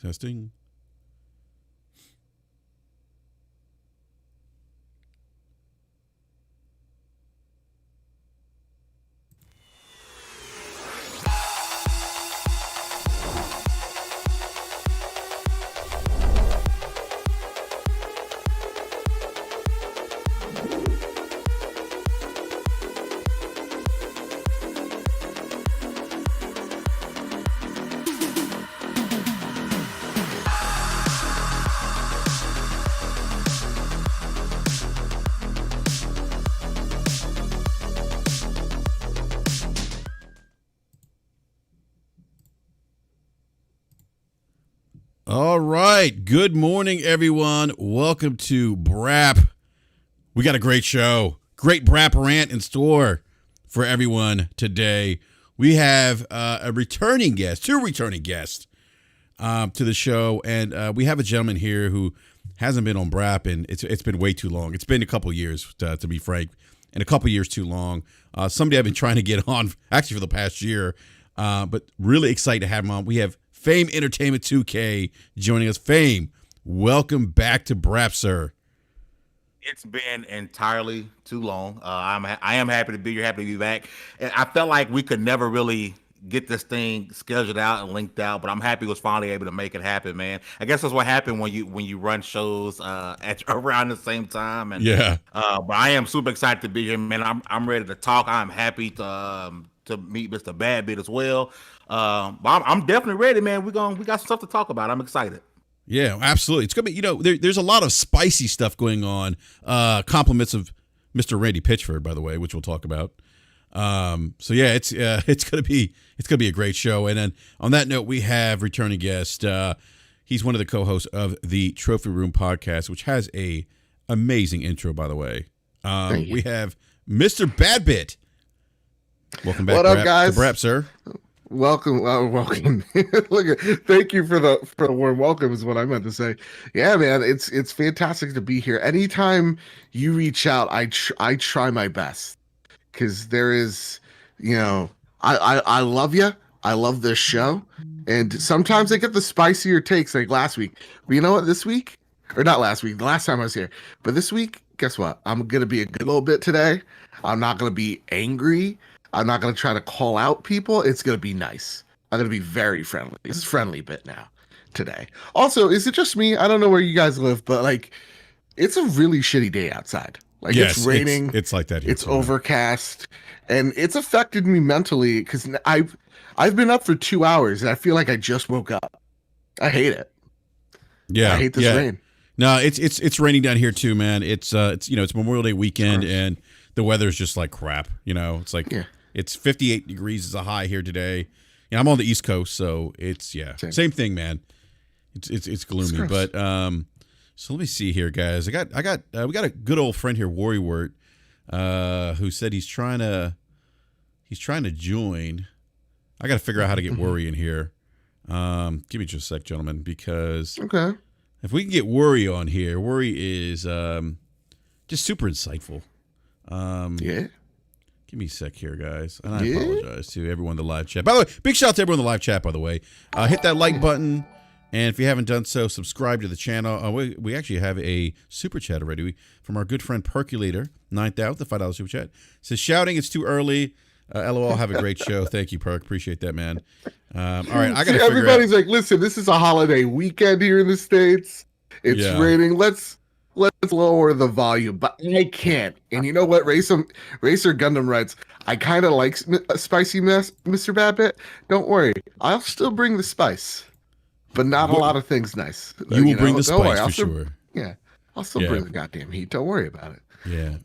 Testing. All right. Good morning, everyone. Welcome to BRAP. We got a great show. Great BRAP rant in store for everyone today. We have a returning guest, two returning guests to the show. And we have a gentleman here who hasn't been on BRAP, and it's been way too long. It's been a couple years, to be frank, and a couple years too long. Somebody I've been trying to get on, actually, for the past year, but really excited to have him on. We have Fame Entertainment 2K joining us. Fame, welcome back to BRAP, sir. It's been entirely too long. I am happy to be here, happy to be back. And I felt like we could never really get this thing scheduled out and linked out, but I'm happy we was finally able to make it happen, man. I guess that's what happened when you run shows at around the same time. And Yeah. But I am super excited to be here, man. I'm ready to talk. I'm happy to meet Mr. Badbit as well. But I'm definitely ready, man. We got some stuff to talk about. I'm excited. Yeah, absolutely. It's gonna be, there's a lot of spicy stuff going on. Compliments of Mr. Randy Pitchford, by the way, which we'll talk about. So yeah, it's gonna be a great show. And then on that note, we have returning guest. He's one of the co-hosts of the Trophy Room podcast, which has a amazing intro, by the way. We have Mr. Badbit. Welcome back. What up, guys? To BRAP, sir. Welcome. Thank you for the warm welcome is what I meant to say. Yeah, man, it's fantastic to be here. Anytime you reach out, I try my best, because there is, I love you. I love this show, and sometimes I get the spicier takes like last week. But you know what? This week, or not last week, the last time I was here, but this week, guess what? I'm gonna be a good little bit today. I'm not gonna be angry. I'm not going to try to call out people. It's going to be nice. I'm going to be very friendly. This is friendly bit now today. Also, is it just me? I don't know where you guys live, but like, it's a really shitty day outside. Like, yes, it's raining. It's like that here. It's overcast, and it's affected me mentally because I've been up for 2 hours and I feel like I just woke up. I hate it. Yeah. I hate this rain. No, it's raining down here too, man. It's Memorial Day weekend, and the weather's just like crap. It's like, it's 58 degrees is a high here today. I'm on the East Coast, so it's same thing, man. It's gloomy, but so let me see here, guys. We got a good old friend here, WorryWart, who said he's trying to join. I got to figure out how to get Worry in here. Give me just a sec, gentlemen, because if we can get Worry on here, Worry is just super insightful. Give me a sec here, guys. And I apologize to everyone in the live chat. By the way, big shout out to everyone in the live chat, by the way. Hit that like button. And if you haven't done so, subscribe to the channel. We actually have a super chat already from our good friend Percolator, 9th out, the $5 super chat. Says, shouting, it's too early. LOL, have a great show. Thank you, Perk. Appreciate that, man. All right, I got to figure everybody's like, listen, this is a holiday weekend here in the States. It's raining. Let's lower the volume, but I can't. And you know what? Racer Gundam writes, I kind of like spicy mess, Mr. Babbitt. Don't worry, I'll still bring the spice, but not a lot of things nice. You will bring the spice for sure. Yeah, I'll still bring the goddamn heat. Don't worry about it. Yeah.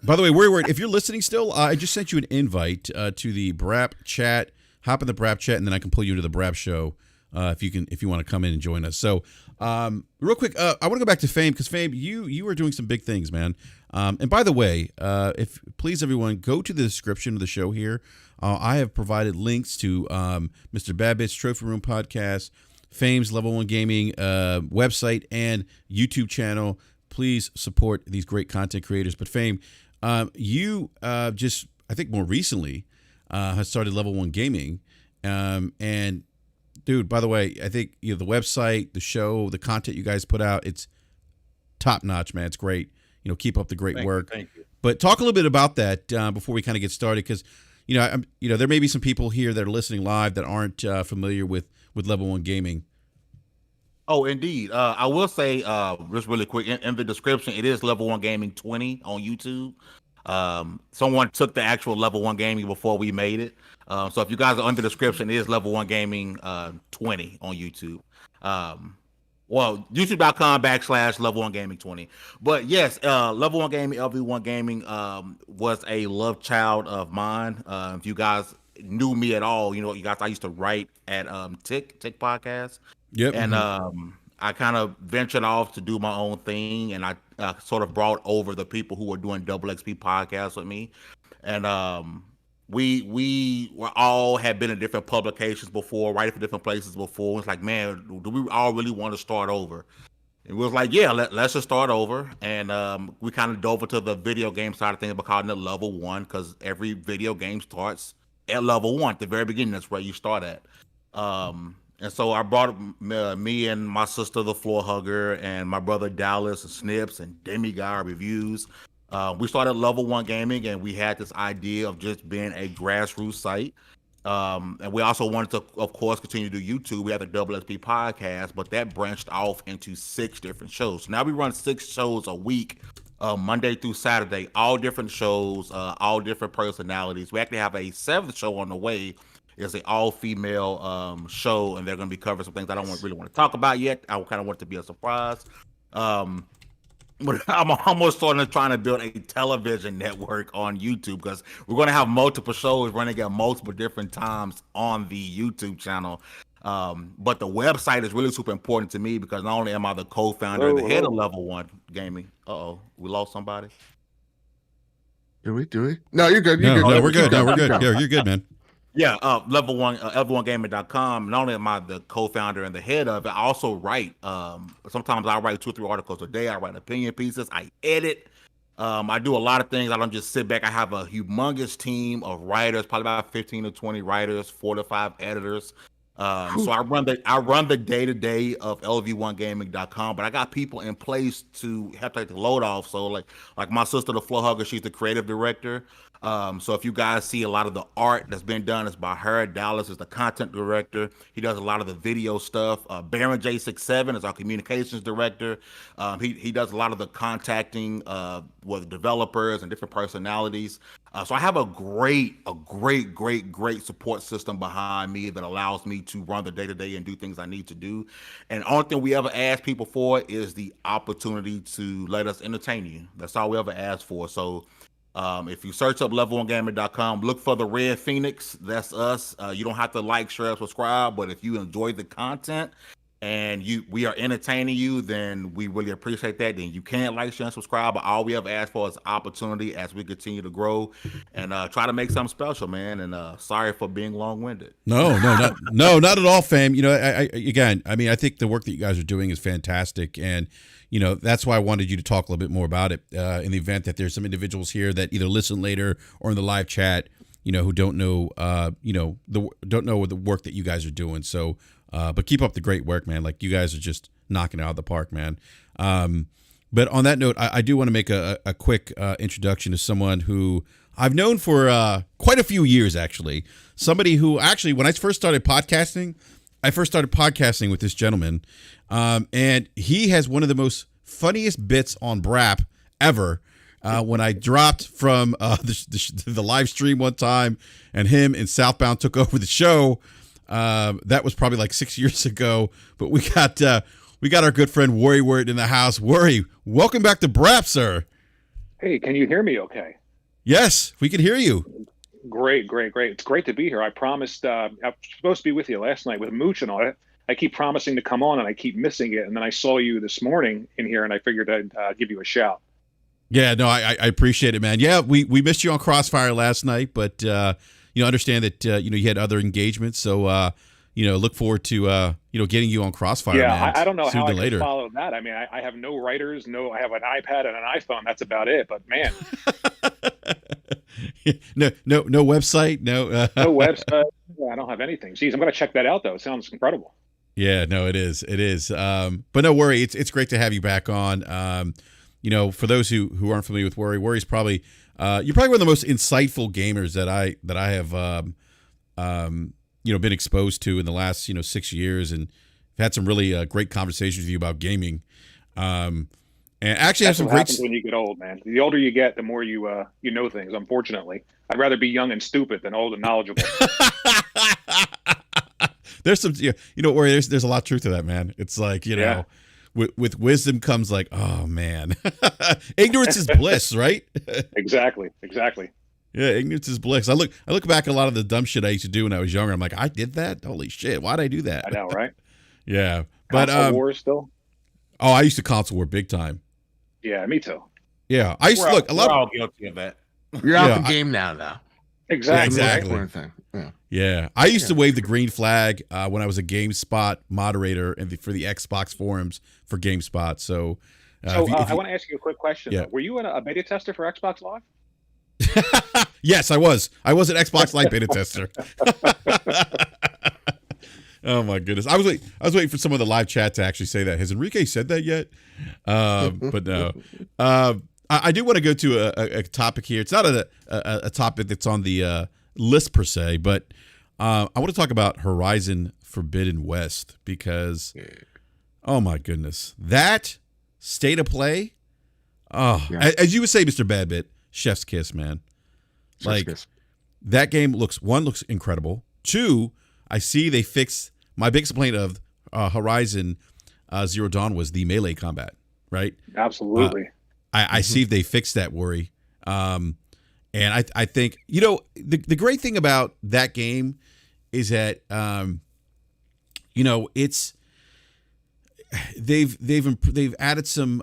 By the way, WorryWart, if you're listening still, I just sent you an invite to the BRAP chat. Hop in the BRAP chat, and then I can pull you into the BRAP show if you want to come in and join us. So, real quick, I want to go back to Fame, because Fame, you are doing some big things, man. And by the way, if please everyone go to the description of the show here. I have provided links to Mr. Badbit's Trophy Room podcast, Fame's Level 1 Gaming website, and YouTube channel. Please support these great content creators. But Fame, you just, I think more recently, has started Level 1 Gaming, and dude, by the way, I think the website, the show, the content you guys put out, it's top notch, man. It's great. Keep up the great work. Thank you. But talk a little bit about that before we kind of get started, because there may be some people here that are listening live that aren't familiar with Level 1 Gaming. Oh, indeed. I will say, just really quick, in the description, it is Level 1 Gaming 20 on YouTube. Someone took the actual Level 1 Gaming before we made it. So if you guys are under the description, it is Level 1 Gaming 20 on YouTube. YouTube.com/Level 1 Gaming 20. But yes, Level 1 Gaming, LV1 Gaming was a love child of mine. If you guys knew me at all, you guys, I used to write at Tick Podcast. Yep. And I kind of ventured off to do my own thing, and I sort of brought over the people who were doing Double XP podcasts with me. And we were all had been in different publications before, writing for different places before. It's like, man, do we all really want to start over? And we was like, yeah, let's just start over. And we kind of dove into the video game side of things by calling it Level 1, because every video game starts at Level 1 at the very beginning. That's where you start at. And so I brought me and my sister, the Floor Hugger, and my brother Dallas and Snips and Demigod Reviews. We started Level 1 Gaming, and we had this idea of just being a grassroots site. And we also wanted to, of course, continue to do YouTube. We had the Double XP podcast, but that branched off into 6 different shows. So now we run 6 shows a week, Monday through Saturday, all different shows, all different personalities. We actually have a 7th show on the way. It's an all-female show, and they're going to be covering some things I don't really want to talk about yet. I kind of want it to be a surprise. But I'm almost trying to build a television network on YouTube, because we're going to have multiple shows running at multiple different times on the YouTube channel. But the website is really super important to me, because not only am I the co-founder and the head of Level 1 Gaming. Uh-oh, we lost somebody. Do we? No, you're good. No, we're good. No, we're good. Yeah, you're good, man. Yeah, Level 1, Level1Gaming.com. Not only am I the co-founder and the head of it, I also write. Sometimes I write 2 or 3 articles a day. I write opinion pieces. I edit. I do a lot of things. I don't just sit back. I have a humongous team of writers, probably about 15 to 20 writers, 4 to 5 editors. So I run the day-to-day of LV1Gaming.com, but I got people in place to help take the load off. So like my sister, the Floor Hugger, she's the creative director. So if you guys see a lot of the art that's been done, it's by her. Dallas is the content director. He does a lot of the video stuff. Baron J67 is our communications director. He does a lot of the contacting with developers and different personalities. So I have a great support system behind me that allows me to run the day-to-day and do things I need to do. And the only thing we ever ask people for is the opportunity to let us entertain you. That's all we ever ask for. So if you search up level1gaming.com, look for the Red Phoenix. That's us. You don't have to like, share, subscribe, but if you enjoy the content and we are entertaining you, then we really appreciate that. Then you can like, share, and subscribe, but all we ever ask for is opportunity as we continue to grow and try to make something special, man. And sorry for being long-winded. No, not at all, fam. I think the work that you guys are doing is fantastic, and that's why I wanted you to talk a little bit more about it in the event that there's some individuals here that either listen later or in the live chat, who don't know, don't know the work that you guys are doing. So, but keep up the great work, man. Like, you guys are just knocking it out of the park, man. But on that note, I do want to make a quick introduction to someone who I've known for quite a few years, actually. Somebody who actually, when I first started podcasting, with this gentleman, and he has one of the most funniest bits on BRAP ever. When I dropped from the live stream one time, and him and Southbound took over the show, that was probably like 6 years ago. But we got our good friend WorryWart in the house. Worry, welcome back to BRAP, sir. Hey, can you hear me? Okay. Yes, we can hear you. Great. It's great to be here. I promised I was supposed to be with you last night with Mooch and all that. I keep promising to come on, and I keep missing it. And then I saw you this morning in here, and I figured I'd give you a shout. Yeah, no, I appreciate it, man. Yeah, we missed you on Crossfire last night, but understand that you had other engagements, so look forward to getting you on Crossfire. Yeah, man, I don't know how I later. can follow that. I mean, I have no writers, I have an iPad and an iPhone. That's about it. But man. No website, no. No website. Yeah, I don't have anything. Jeez, I'm gonna check that out though. It sounds incredible. Yeah, no, it is. It is. But no worry, it's great to have you back on. For those who aren't familiar with Worry's probably you're probably one of the most insightful gamers that I have been exposed to in the last 6 years, and I've had some really great conversations with you about gaming. And actually have That's some what great. happens when you get old, man. The older you get, the more you know things. Unfortunately, I'd rather be young and stupid than old and knowledgeable. There's some, Worry. There's a lot of truth to that, man. It's like with wisdom comes like, oh man, ignorance is bliss, right? Exactly. Yeah, ignorance is bliss. I look back at a lot of the dumb shit I used to do when I was younger. I'm like, I did that? Holy shit! Why'd I do that? I know, right? Yeah, but Console wars still. Oh, I used to console war big time. Yeah, me too. Yeah, I used to look a lot. We're all guilty of that. You're out the game now, though. Exactly. Yeah, That's exactly. the important thing. Yeah. Yeah, I used to wave the green flag when I was a GameSpot moderator for the Xbox forums for GameSpot. So, I want to ask you a quick question. Yeah. Were you a beta tester for Xbox Live? Yes, I was. I was an Xbox Live beta tester. Oh my goodness! I was waiting for someone in the live chat to actually say that. Has Enrique said that yet? But no. I do want to go to a topic here. It's not a topic that's on the list per se, but I want to talk about Horizon Forbidden West because, oh my goodness, that state of play. Oh, Yeah. as you would say, Mr. Badbit, chef's kiss, man. That game looks incredible. 2, I see they fixed my biggest complaint of Horizon Zero Dawn was the melee combat, right? Absolutely. I see if they fixed that, Worry. And I think the great thing about that game is that it's they've added some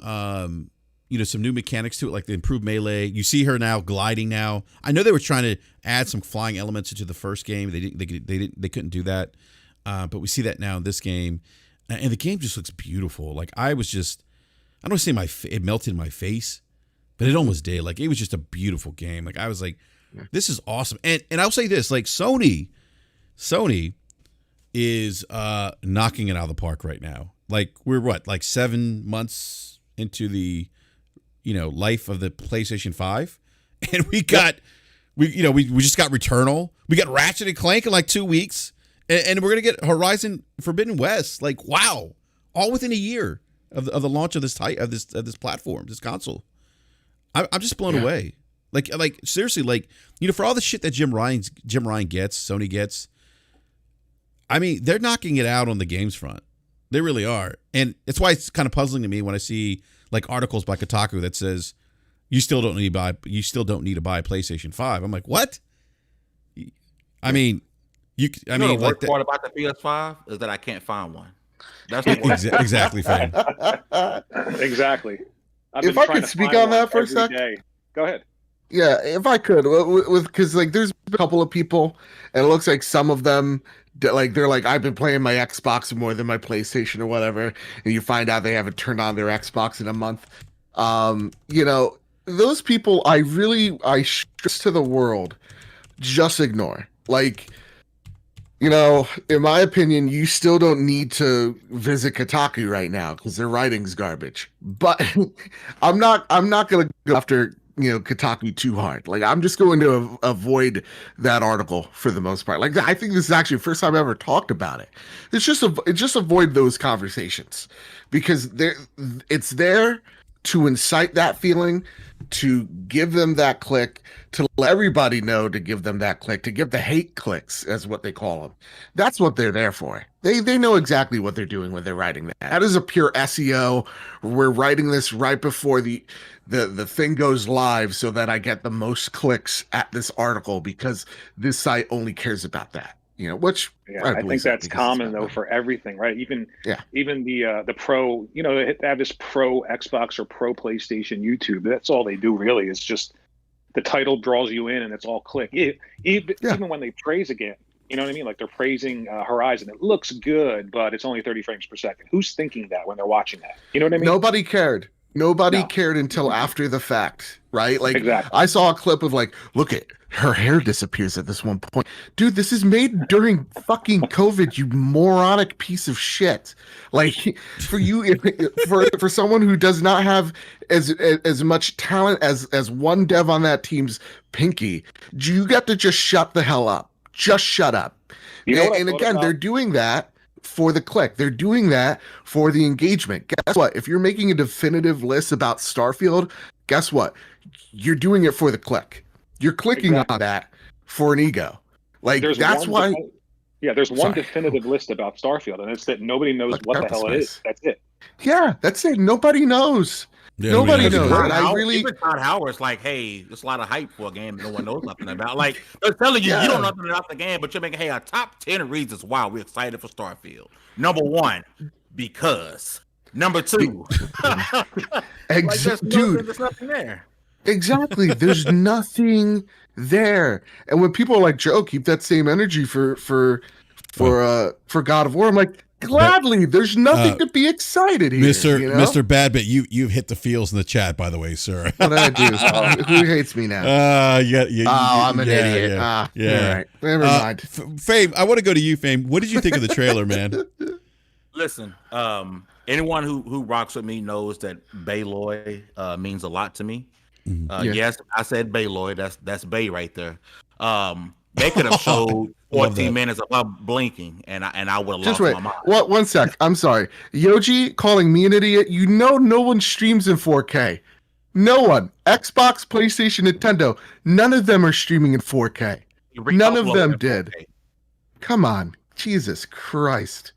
some new mechanics to it, like the improved melee. You see her now gliding now. I know they were trying to add some flying elements into the first game. They couldn't do that, but we see that now in this game, and the game just looks beautiful. Like I don't want to say it melted in my face, but it almost did. Like it was just a beautiful game. Like I was like, this is awesome. And I'll say this, like Sony is knocking it out of the park right now. Like we're like 7 months into the life of the PlayStation 5, and we just got Returnal. We got Ratchet and Clank in like 2 weeks, and we're gonna get Horizon Forbidden West. Like wow, all within a year of the launch of this this platform, this console. I'm just blown away. Like seriously, like for all the shit that Jim Ryan gets, Sony gets. I mean, they're knocking it out on the games front. They really are, and it's why it's kind of puzzling to me when I see like articles by Kotaku that says you still don't need to buy a PlayStation 5. I'm like, what? I mean, the worst part about the PS5 is that I can't find one. That's the worst. Exactly, Fane. Exactly. If I could speak on that for a sec. Go ahead. Yeah, if I could, because like there's a couple of people, and it looks like some of them, like they're like, I've been playing my Xbox more than my PlayStation or whatever, and you find out they haven't turned on their Xbox in a month. Those people, I stress to the world, just ignore. Like, in my opinion, you still don't need to visit Kotaku right now because their writing's garbage. But I'm not gonna go after Kotaku too hard. Like I'm just going to avoid that article for the most part. Like I think this is actually the first time I ever talked about it. It's just avoid those conversations because it's there to incite that feeling, to give them that click, to let everybody know to give them that click, to give the hate clicks, as what they call them. That's what they're there for. They know exactly what they're doing when they're writing that. That is a pure SEO. We're writing this right before the thing goes live so that I get the most clicks at this article because this site only cares about that. Which I think that's common though for everything, right? Even the pro, they have this pro Xbox or pro PlayStation YouTube. That's all they do really is just the title draws you in and it's all click. Even when they praise again, you know what I mean? Like they're praising Horizon. It looks good, but it's only 30 frames per second. Who's thinking that when they're watching that? You know what I mean? Nobody cared. Nobody No. cared until after the fact, right? Like Exactly. I saw a clip of like, look at her hair disappears at this one point. Dude, this is made during fucking COVID, you moronic piece of shit. Like for you for someone who does not have as much talent as one dev on that team's Pinky, you got to just shut the hell up. Just shut up. You know what I And thought again, about? they're doing that for the click. They're doing that for the engagement. Guess what? If you're making a definitive list about Starfield, guess what? You're doing it for the click. You're clicking on that for an ego. Like that's why. There's one Sorry. definitive list about Starfield, and it's that nobody knows Like what the hell it is. That's it. Yeah, that's it. Nobody knows. Yeah, Nobody knows. knows. Todd And I Howard- really, even Todd Howard's like, hey, there's a lot of hype for a game no one knows nothing about. Like they're telling you, Yeah. you don't know nothing about the game, but you're making a top 10 reasons why we're excited for Starfield. Number one, because. Number two, dude, there's nothing there. exactly. There's nothing there. And when people are like, Joe, keep that same energy for God of War, I'm like, gladly. There's nothing to be excited here. Mr. Badbit, you've hit the feels in the chat, by the way, sir. What did I do? Who hates me now? I'm an idiot. Yeah. All right. Never mind. Fame, I want to go to you, Fame. What did you think of the trailer, man? Listen, anyone who rocks with me knows that Bayloy means a lot to me. Yes, I said Bayloy. That's Bay right there. They could have showed 14 minutes of her blinking, and I would have lost my mind. What? One sec. I'm sorry. Yoji calling me an idiot. You know, no one streams in 4K. No one. Xbox, PlayStation, Nintendo. None of them are streaming in 4K. None of them did. Come on. Jesus Christ.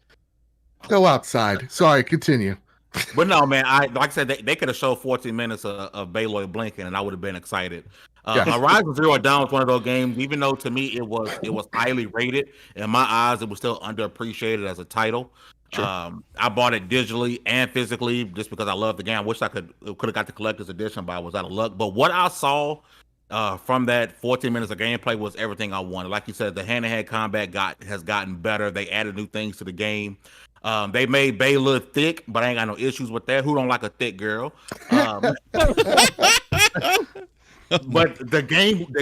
Go outside. Sorry, continue. But no, man, like I said, they could have showed 14 minutes of Bayloy blinking, and I would have been excited. Horizon Zero Dawn was one of those games, even though to me it was highly rated. In my eyes, it was still underappreciated as a title. Sure. I bought it digitally and physically just because I love the game. I wish I could have got the collector's edition, but I was out of luck. But what I saw from that 14 minutes of gameplay was everything I wanted. Like you said, the hand-to-hand combat has gotten better. They added new things to the game. They made Bay look thick, but I ain't got no issues with that. Who don't like a thick girl? But the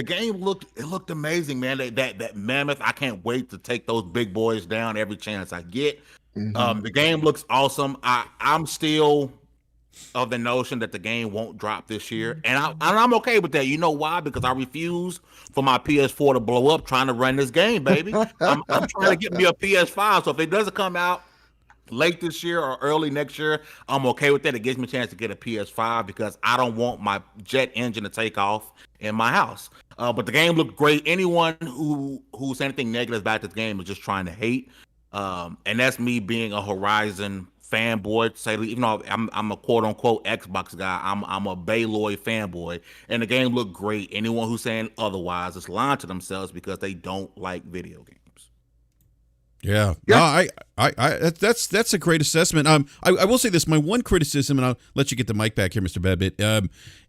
game looked amazing, man. That mammoth, I can't wait to take those big boys down every chance I get. The game looks awesome. I'm still of the notion that the game won't drop this year, and I'm okay with that. You know why? Because I refuse for my PS4 to blow up trying to run this game, baby. I'm trying to get me a PS5, so if it doesn't come out late this year or early next year, I'm okay with that. It gives me a chance to get a PS5 because I don't want my jet engine to take off in my house. But the game looked great. Anyone who's anything negative about this game is just trying to hate. And that's me being a Horizon fanboy. To say, even though I'm a quote unquote Xbox guy, I'm a Bayloy fanboy. And the game looked great. Anyone who's saying otherwise is lying to themselves because they don't like video games. Yeah. No, that's a great assessment. I will say this. My one criticism, and I'll let you get the mic back here, Mr. Babbitt,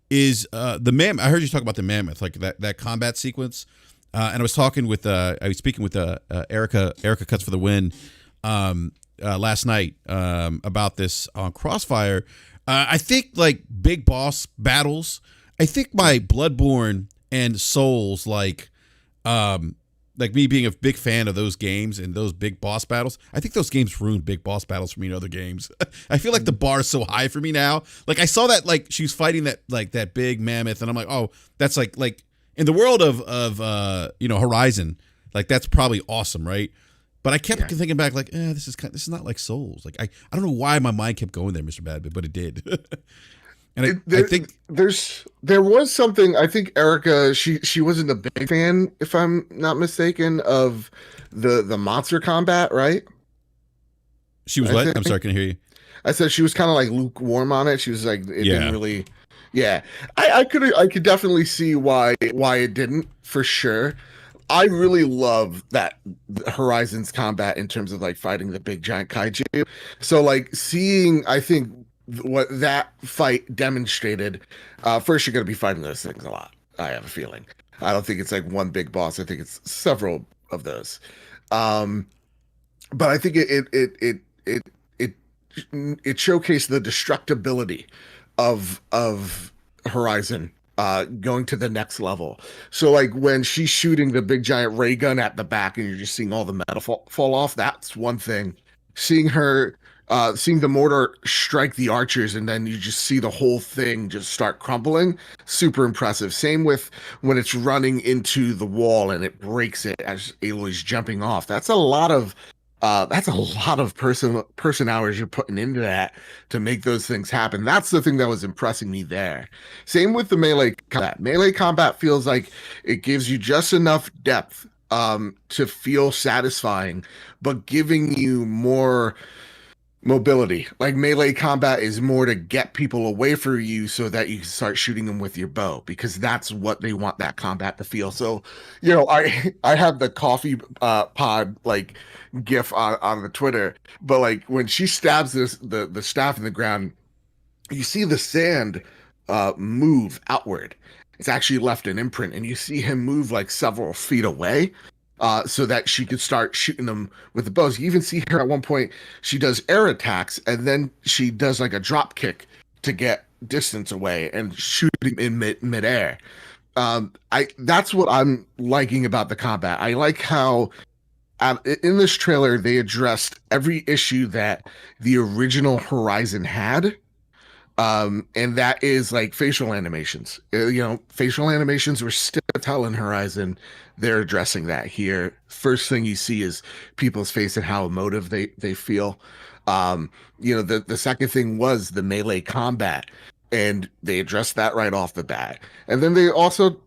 is the mammoth. I heard you talk about the mammoth, like that combat sequence. And I was speaking with Erica Cuts for the Win last night about this on Crossfire. I think like big boss battles. I think my Bloodborne and Souls like me being a big fan of those games and those big boss battles, I think those games ruined big boss battles for me in other games. I feel like the bar is so high for me now. Like I saw that, like she was fighting that big mammoth, and I'm like, oh, that's like in the world of Horizon, like that's probably awesome, right? But I kept thinking back, like, this is not like Souls. Like I don't know why my mind kept going there, Mr. Badbit, but it did. And I think there was something. I think Erica, she wasn't a big fan, if I'm not mistaken, of the monster combat, right? She was what? I'm sorry, can I hear you? I said she was kind of like lukewarm on it. She was like, it didn't really. Yeah, I could definitely see why it didn't, for sure. I really love that Horizon's combat in terms of like fighting the big giant kaiju. So like seeing, I think, what that fight demonstrated, first you're going to be fighting those things a lot, I have a feeling. I don't think it's like one big boss. I think it's several of those. But I think it showcased the destructibility of Horizon going to the next level. So like when she's shooting the big giant ray gun at the back and you're just seeing all the metal fall off, that's one thing. Seeing her seeing the mortar strike the archers and then you just see the whole thing just start crumbling, super impressive. Same with when it's running into the wall and it breaks it as Aloy's jumping off. That's a lot of person hours you're putting into that to make those things happen. That's the thing that was impressing me there. Same with the melee combat. Melee combat feels like it gives you just enough depth to feel satisfying, but giving you more mobility. Like melee combat is more to get people away from you so that you can start shooting them with your bow, because that's what they want that combat to feel. So, you know, I have the coffee pod like gif on the Twitter, but like when she stabs the staff in the ground, you see the sand move outward. It's actually left an imprint, and you see him move like several feet away. So that she could start shooting them with the bows. You even see her at one point, she does air attacks, and then she does like a drop kick to get distance away and shooting in midair. That's what I'm liking about the combat. I like how in this trailer they addressed every issue that the original Horizon had. And that is like facial animations. Facial animations were still telling Horizon. They're addressing that here. First thing you see is people's face and how emotive they feel. The second thing was the melee combat, and they addressed that right off the bat. And then they also,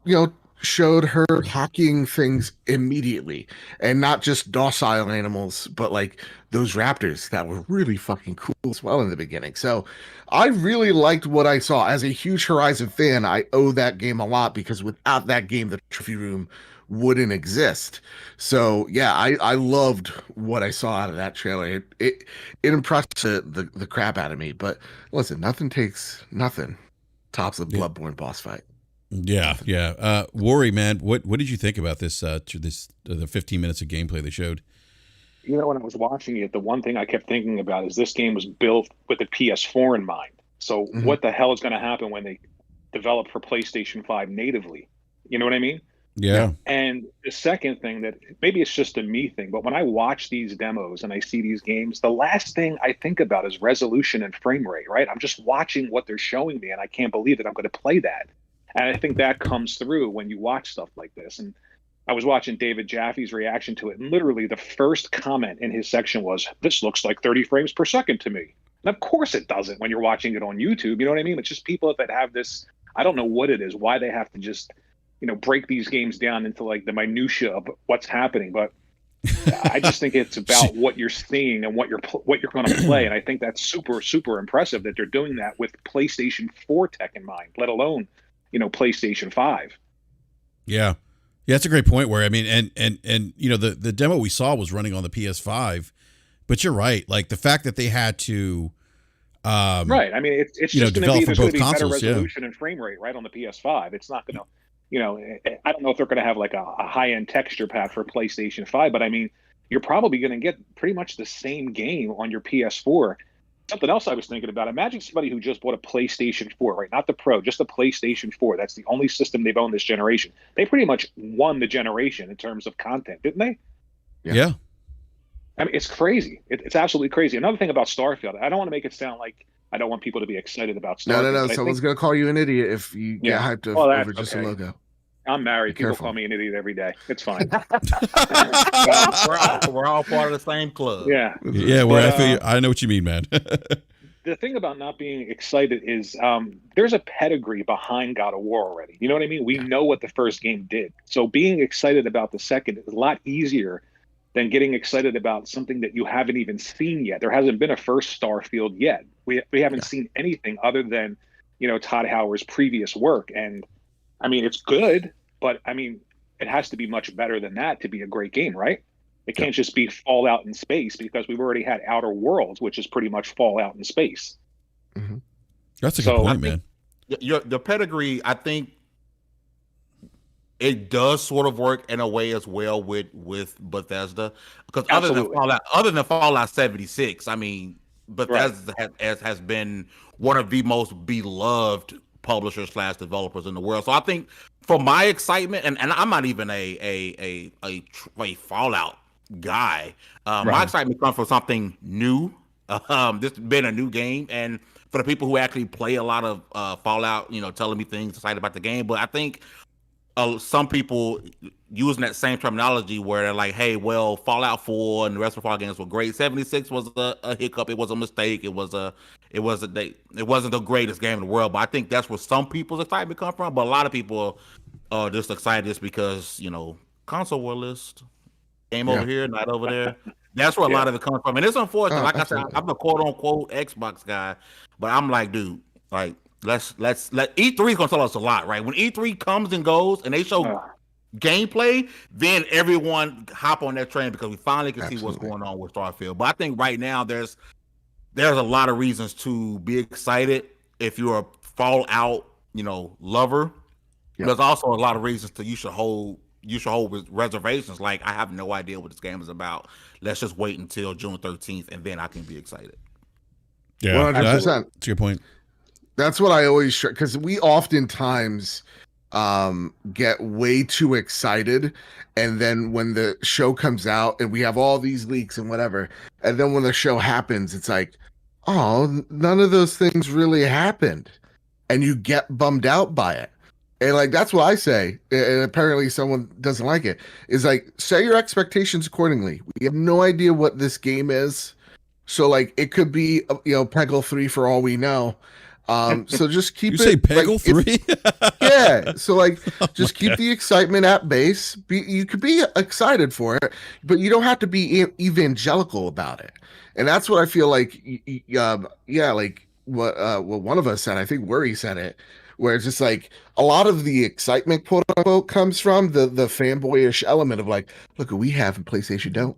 showed her hacking things immediately, and not just docile animals, but like those raptors that were really fucking cool as well in the beginning. So I really liked what I saw. As a huge Horizon fan, I owe that game a lot, because without that game, the trophy room wouldn't exist. So yeah, I loved what I saw out of that trailer. It impressed the crap out of me. But listen, nothing tops the Bloodborne boss fight. Yeah. Worry, man, what did you think about this? The 15 minutes of gameplay they showed? When I was watching it, the one thing I kept thinking about is this game was built with the PS4 in mind. So what the hell is going to happen when they develop for PlayStation 5 natively? You know what I mean? Yeah. And the second thing, that maybe it's just a me thing, but when I watch these demos and I see these games, the last thing I think about is resolution and frame rate, right? I'm just watching what they're showing me, and I can't believe that I'm going to play that. And I think that comes through when you watch stuff like this. And I was watching David Jaffe's reaction to it, and literally the first comment in his section was, "This looks like 30 frames per second to me." And of course it doesn't when you're watching it on YouTube. You know what I mean? It's just people that have this, I don't know what it is, why they have to just, break these games down into like the minutia of what's happening. But I just think it's about what you're seeing and what you're going to play. And I think that's super, super impressive that they're doing that with PlayStation 4 tech in mind, let alone PlayStation 5. Yeah, that's a great point. Where I mean, and the demo we saw was running on the PS5, but you're right. Like the fact that they had to, right. I mean, it's just going to be better resolution and frame rate, right, on the PS5. It's not going to, I don't know if they're going to have like a high end texture pack for PlayStation 5, but I mean, you're probably going to get pretty much the same game on your PS4. Something else I was thinking about, imagine somebody who just bought a PlayStation 4, right? Not the Pro, just the PlayStation 4. That's the only system they've owned this generation. They pretty much won the generation in terms of content, didn't they? Yeah. I mean, it's crazy. It's absolutely crazy. Another thing about Starfield, I don't want to make it sound like I don't want people to be excited about Starfield. No. Someone's going to call you an idiot if you get hyped over just a logo. I'm married. People call me an idiot every day. It's fine. we're all part of the same club. Yeah. Yeah. Well, I feel I know what you mean, man. The thing about not being excited is there's a pedigree behind God of War already. You know what I mean? We know what the first game did. So being excited about the second is a lot easier than getting excited about something that you haven't even seen yet. There hasn't been a first Starfield yet. We haven't seen anything other than, Todd Howard's previous work. And I mean, it's good, but I mean, it has to be much better than that to be a great game, right? It can't just be Fallout in space, because we've already had Outer Worlds, which is pretty much Fallout in space. Mm-hmm. That's a good point, man. The pedigree, I think it does sort of work in a way as well with Bethesda, because other than Fallout 76, I mean, Bethesda has been one of the most beloved publishers / developers in the world. So I think for my excitement, and I'm not even a Fallout guy. My excitement comes from something new. This has been a new game, and for the people who actually play a lot of Fallout, telling me things excited about the game. But I think some people using that same terminology where they're like, "Hey, well, Fallout 4 and the rest of the Fallout games were great. 76 was a hiccup. It was a mistake. It wasn't the greatest game in the world." But I think that's where some people's excitement come from. But a lot of people are just excited just because console war list, game over here, not over there. That's where a lot of it comes from, and it's unfortunate. Like absolutely. I said, I'm a quote unquote Xbox guy, but I'm like, dude, like. Let's let E3 is gonna tell us a lot, right? When E3 comes and goes and they show gameplay, then everyone hop on that train because we finally can see what's going on with Starfield. But I think right now there's a lot of reasons to be excited if you're a Fallout, lover. Yep. There's also a lot of reasons you should hold reservations. Like, I have no idea what this game is about. Let's just wait until June 13th and then I can be excited. Yeah, 100%. That's your point. That's what I always try, because we oftentimes get way too excited, and then when the show comes out and we have all these leaks and whatever, and then when the show happens, it's like, oh, none of those things really happened, and you get bummed out by it. And like, that's what I say, and apparently someone doesn't like it, is like, set your expectations accordingly. We have no idea what this game is, so like, it could be Peggle 3 for all we know. So just keep you say Peggle 3? Yeah. So like, just keep the excitement at base. You could be excited for it, but you don't have to be evangelical about it. And that's what I feel like. Like what one of us said. I think Worry said it, where it's just like a lot of the excitement, quote unquote, comes from the fanboyish element of like, look what we have and PlayStation don't,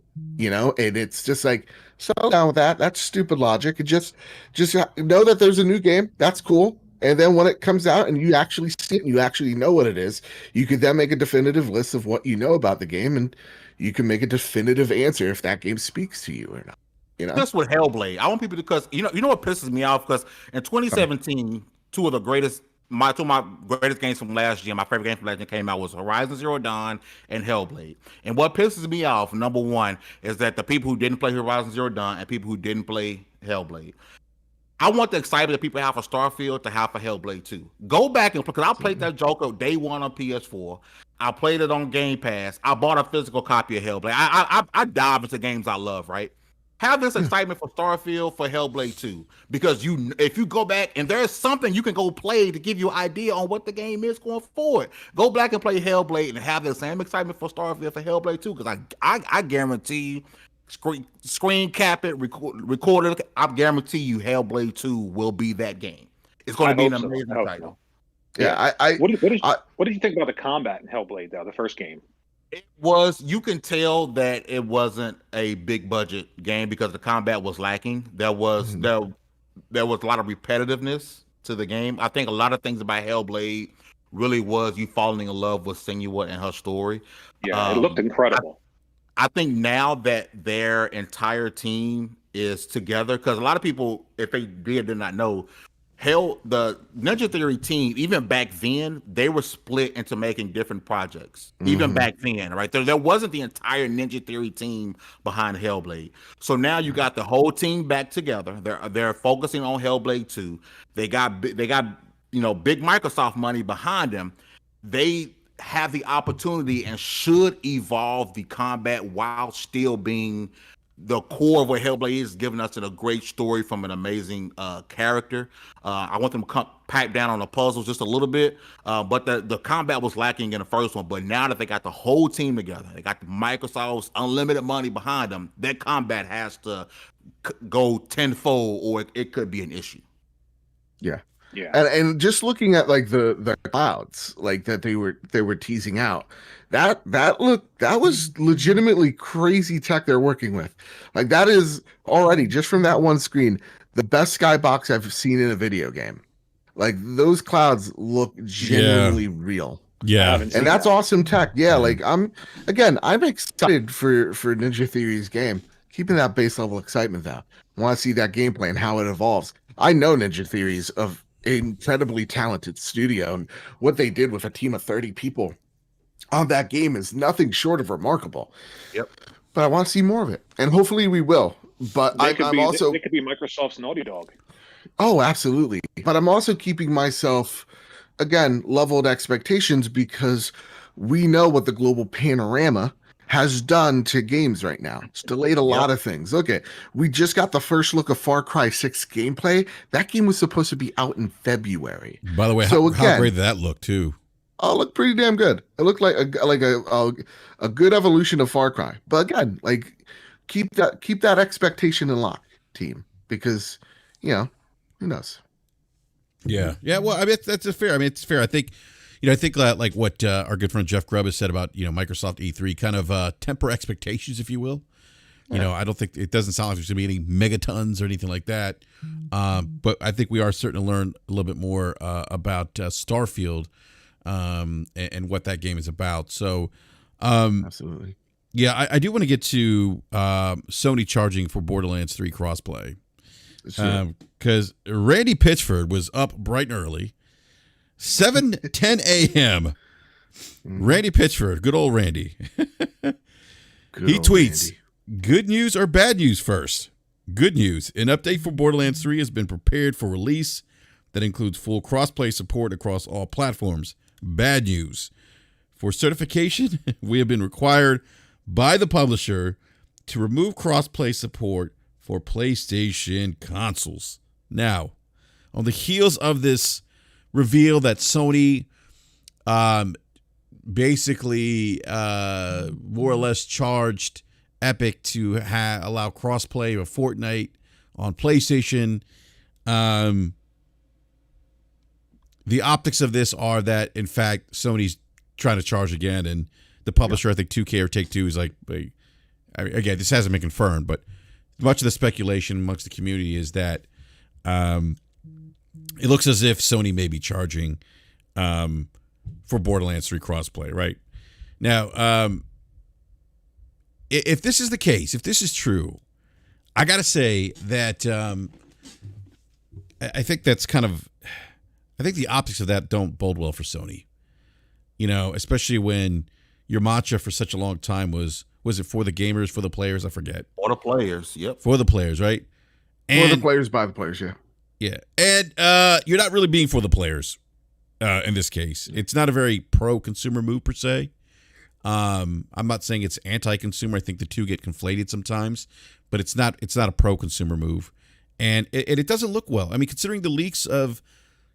and it's just like, settle down with that. That's stupid logic. And just know that there's a new game. That's cool. And then when it comes out and you actually see it and you actually know what it is, you could then make a definitive list of what you know about the game, and you can make a definitive answer if that game speaks to you or not. Just with Hellblade, I want people to, because you know what pisses me off, because in 2017, two of my greatest games from last year, my favorite game from last year came out, was Horizon Zero Dawn and Hellblade. And what pisses me off, number one, is that the people who didn't play Horizon Zero Dawn and people who didn't play Hellblade, I want the excitement that people have for Starfield to have for Hellblade 2. Go back and play, because I played that Joker day one on PS4. I played it on Game Pass. I bought a physical copy of Hellblade. I dive into games I love, right? Have this excitement for Starfield, for Hellblade 2, because if you go back and there's something you can go play to give you an idea on what the game is going forward, go back and play Hellblade and have the same excitement for Starfield for Hellblade 2, because I guarantee you, screen cap it, record it. I guarantee you, Hellblade 2 will be that game. It's going to be an amazing title. Yeah, What do you think about the combat in Hellblade though? The first game. It was, you can tell that it wasn't a big budget game because the combat was lacking. There was a lot of repetitiveness to the game. I think a lot of things about Hellblade really was you falling in love with Senua and her story. Yeah, it looked incredible. I think now that their entire team is together, because a lot of people, if they did not know, the Ninja Theory team, even back then, they were split into making different projects. Even back then, right? There wasn't the entire Ninja Theory team behind Hellblade. So now you got the whole team back together. They're focusing on Hellblade 2. They got big Microsoft money behind them. They have the opportunity and should evolve the combat while still being the core of what Hellblade is, giving us a great story from an amazing character. I want them to pipe down on the puzzles just a little bit, but the combat was lacking in the first one. But now that they got the whole team together, they got the Microsoft's unlimited money behind them, that combat has to go tenfold, or it could be an issue. Yeah. And just looking at like the clouds, like that they were teasing out, that was legitimately crazy tech they're working with. Like, that is already, just from that one screen, the best skybox I've seen in a video game. Like, those clouds look genuinely real. Yeah. And that's awesome tech. Yeah, like I'm excited for Ninja Theory's game. keeping that base level excitement though. I want to see that gameplay and how it evolves. I know Ninja Theory's of incredibly talented studio, and what they did with a team of 30 people on that game is nothing short of remarkable. Yep. But I want to see more of it, and hopefully we will. But I'm also, it could be Microsoft's Naughty Dog. oh, absolutely. But I'm also keeping myself, again, leveled expectations, because we know what the global panorama has done to games right now. It's delayed a lot of things. Okay, we just got the first look of Far Cry 6 gameplay. That game was supposed to be out in February. By the way, how great did that look too? Oh, it looked pretty damn good. It looked like a good evolution of Far Cry. But again, like, keep that expectation in lock, team, because who knows? Yeah. Well, I mean, that's fair. I mean, it's fair. I think, like what our good friend Jeff Grubb has said about Microsoft E3, kind of temper expectations, if you will. I don't think it doesn't sound like there's going to be any megatons or anything like that. But I think we are certain to learn a little bit more about Starfield and what that game is about. So, absolutely. Yeah, I do want to get to Sony charging for Borderlands 3 crossplay. Because Randy Pitchford was up bright and early, 7:10 a.m. Randy Pitchford, good old Randy. He tweets, "Good news or bad news first? Good news. An update for Borderlands 3 has been prepared for release that includes full crossplay support across all platforms. Bad news. For certification, we have been required by the publisher to remove crossplay support for PlayStation consoles." Now, on the heels of this reveal that Sony basically more or less charged Epic to allow crossplay of Fortnite on PlayStation, the optics of this are that, in fact, Sony's trying to charge again, and the publisher, I think 2K or Take-Two, is like, again, this hasn't been confirmed, but much of the speculation amongst the community is that it looks as if Sony may be charging for Borderlands 3 crossplay, right? Now, if this is the case, if this is true, I got to say that I think that's I think the optics of that don't bode well for Sony. Especially when your mantra for such a long time was it for the gamers, for the players? I forget. For the players, yep. For the players, right? And, for the players, by the players, yeah. Yeah. And you're not really being for the players in this case. It's not a very pro-consumer move per se. I'm not saying it's anti-consumer. I think the two get conflated sometimes, but it's not a pro-consumer move. And it doesn't look well. I mean, considering the leaks of,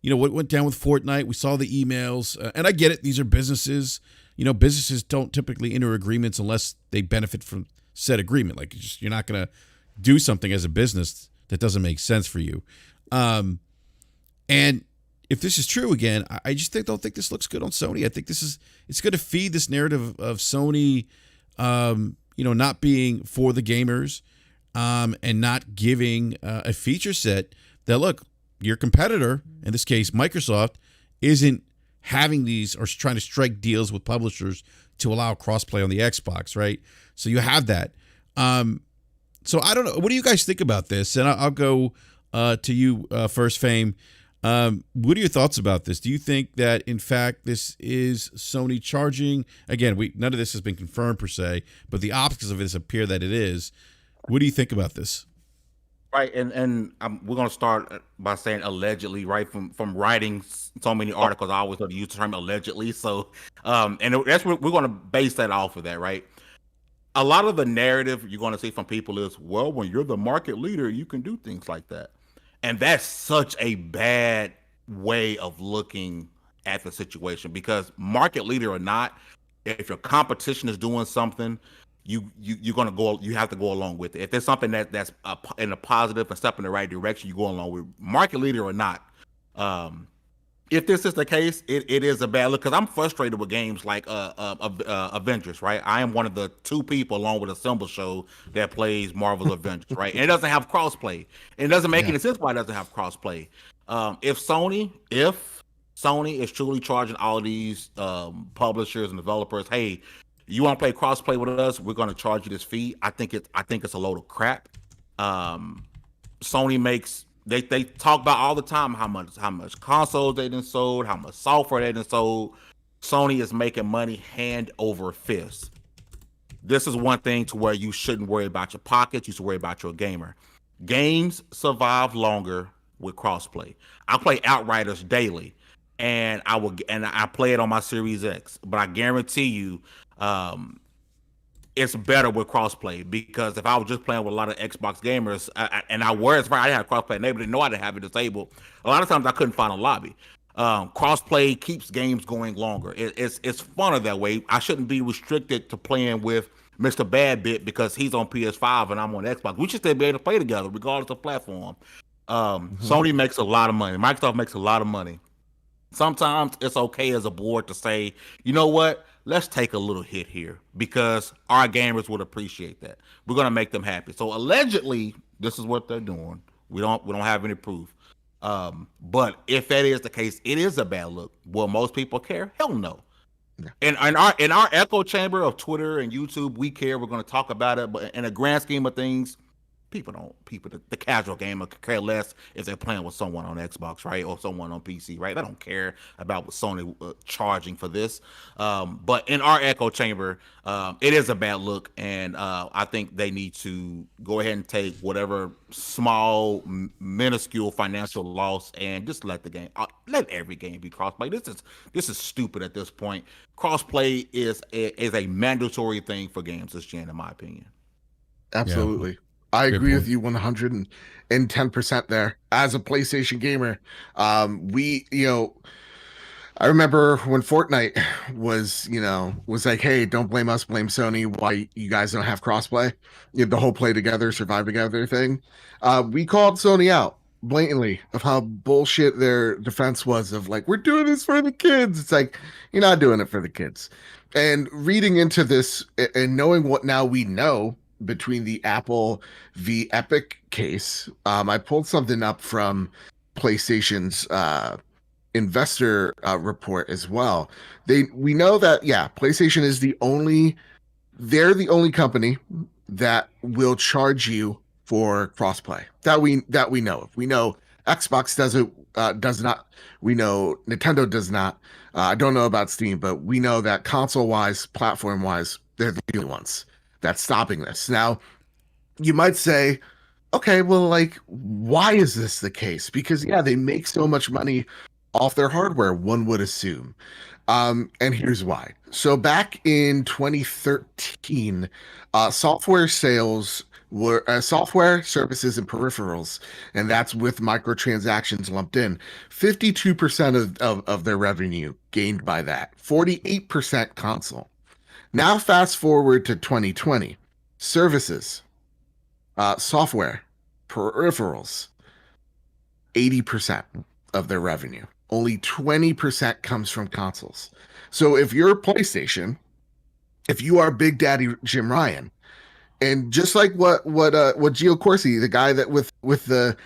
what went down with Fortnite, we saw the emails, and I get it. These are businesses. Businesses don't typically enter agreements unless they benefit from said agreement. Like, you're not going to do something as a business that doesn't make sense for you. And if this is true again, I just don't think this looks good on Sony. I think it's going to feed this narrative of Sony, not being for the gamers, and not giving a feature set that, look, your competitor, in this case Microsoft, isn't having these or trying to strike deals with publishers to allow crossplay on the Xbox, right? So you have that. So I don't know. What do you guys think about this? And I'll go to you first, Fame. What are your thoughts about this? Do you think that, in fact, this is Sony charging? Again, none of this has been confirmed per se, but the optics of this appear that it is. What do you think about this? Right, and we're going to start by saying allegedly, right? From writing so many articles, I always have to use the term allegedly. So, and that's what we're going to base that off of that, right? A lot of the narrative you're going to see from people is, well, when you're the market leader, you can do things like that. And that's such a bad way of looking at the situation, because market leader or not, if your competition is doing something, you're gonna go. You have to go along with it. If there's something that's in a positive and step in the right direction, you go along with market leader or not. If this is the case, it is a bad look, because I'm frustrated with games like Avengers, right? I am one of the 2 people, along with a Symbol Show, that plays Marvel's Avengers, right? And it doesn't have crossplay. And it doesn't make any sense why it doesn't have crossplay. If Sony is truly charging all these publishers and developers, hey, You want to play crossplay with us? We're going to charge you this fee. I think it's a load of crap. Sony makes they talk about all the time how much consoles they done sold, how much software they done sold. Sony is making money hand over fist. This is one thing to where you shouldn't worry about your pockets. You should worry about your gamer. Games survive longer with crossplay. I play Outriders daily, and I play it on my Series X. But I guarantee you, it's better with crossplay, because if I was just playing with a lot of Xbox gamers, I didn't have crossplay enabled, didn't know I didn't have it disabled. A lot of times I couldn't find a lobby. Crossplay keeps games going longer. It's funner that way. I shouldn't be restricted to playing with Mr. Badbit because he's on PS5 and I'm on Xbox. We should still be able to play together regardless of platform. Sony makes a lot of money. Microsoft makes a lot of money. Sometimes it's okay as a board to say, you know what? Let's take a little hit here because our gamers would appreciate that. We're gonna make them happy. So allegedly, this is what they're doing. We don't have any proof. But if that is the case, it is a bad look. Will most people care? Hell no. Yeah. In our echo chamber of Twitter and YouTube, we care. We're going to talk about it. But in the grand scheme of things, the casual gamer could care less if they're playing with someone on Xbox, right, or someone on PC, right? They don't care about what Sony charging for this. But in our echo chamber, it is a bad look, and I think they need to go ahead and take whatever small, minuscule financial loss and just let every game be crossplay. This is stupid at this point. Crossplay is a mandatory thing for games this gen, in my opinion. Absolutely. Yeah. I agree with you 110% there. As a PlayStation gamer, I remember when Fortnite was like, hey, don't blame us, blame Sony. Why you guys don't have crossplay? The whole play together, survive together thing. We called Sony out blatantly of how bullshit their defense was of like, we're doing this for the kids. It's like, you're not doing it for the kids. And reading into this and knowing what now we know, between the Apple v Epic case, I pulled something up from PlayStation's investor report as well. We know that PlayStation is the only company that will charge you for crossplay that we know of. We know Xbox does not. We know Nintendo does not. I don't know about Steam, but we know that console wise, platform wise, they're the only ones that's stopping this. Now, you might say, okay, well, like, why is this the case? Because they make so much money off their hardware, one would assume. And here's why. So back in 2013, software sales were software, services, and peripherals, and that's with microtransactions lumped in. 52% of their revenue gained by that. 48% console. Now, fast forward to 2020, services, software, peripherals, 80% of their revenue. Only 20% comes from consoles. So if you're a PlayStation, if you are Big Daddy Jim Ryan, and just like what Gio Corsi, the guy that with the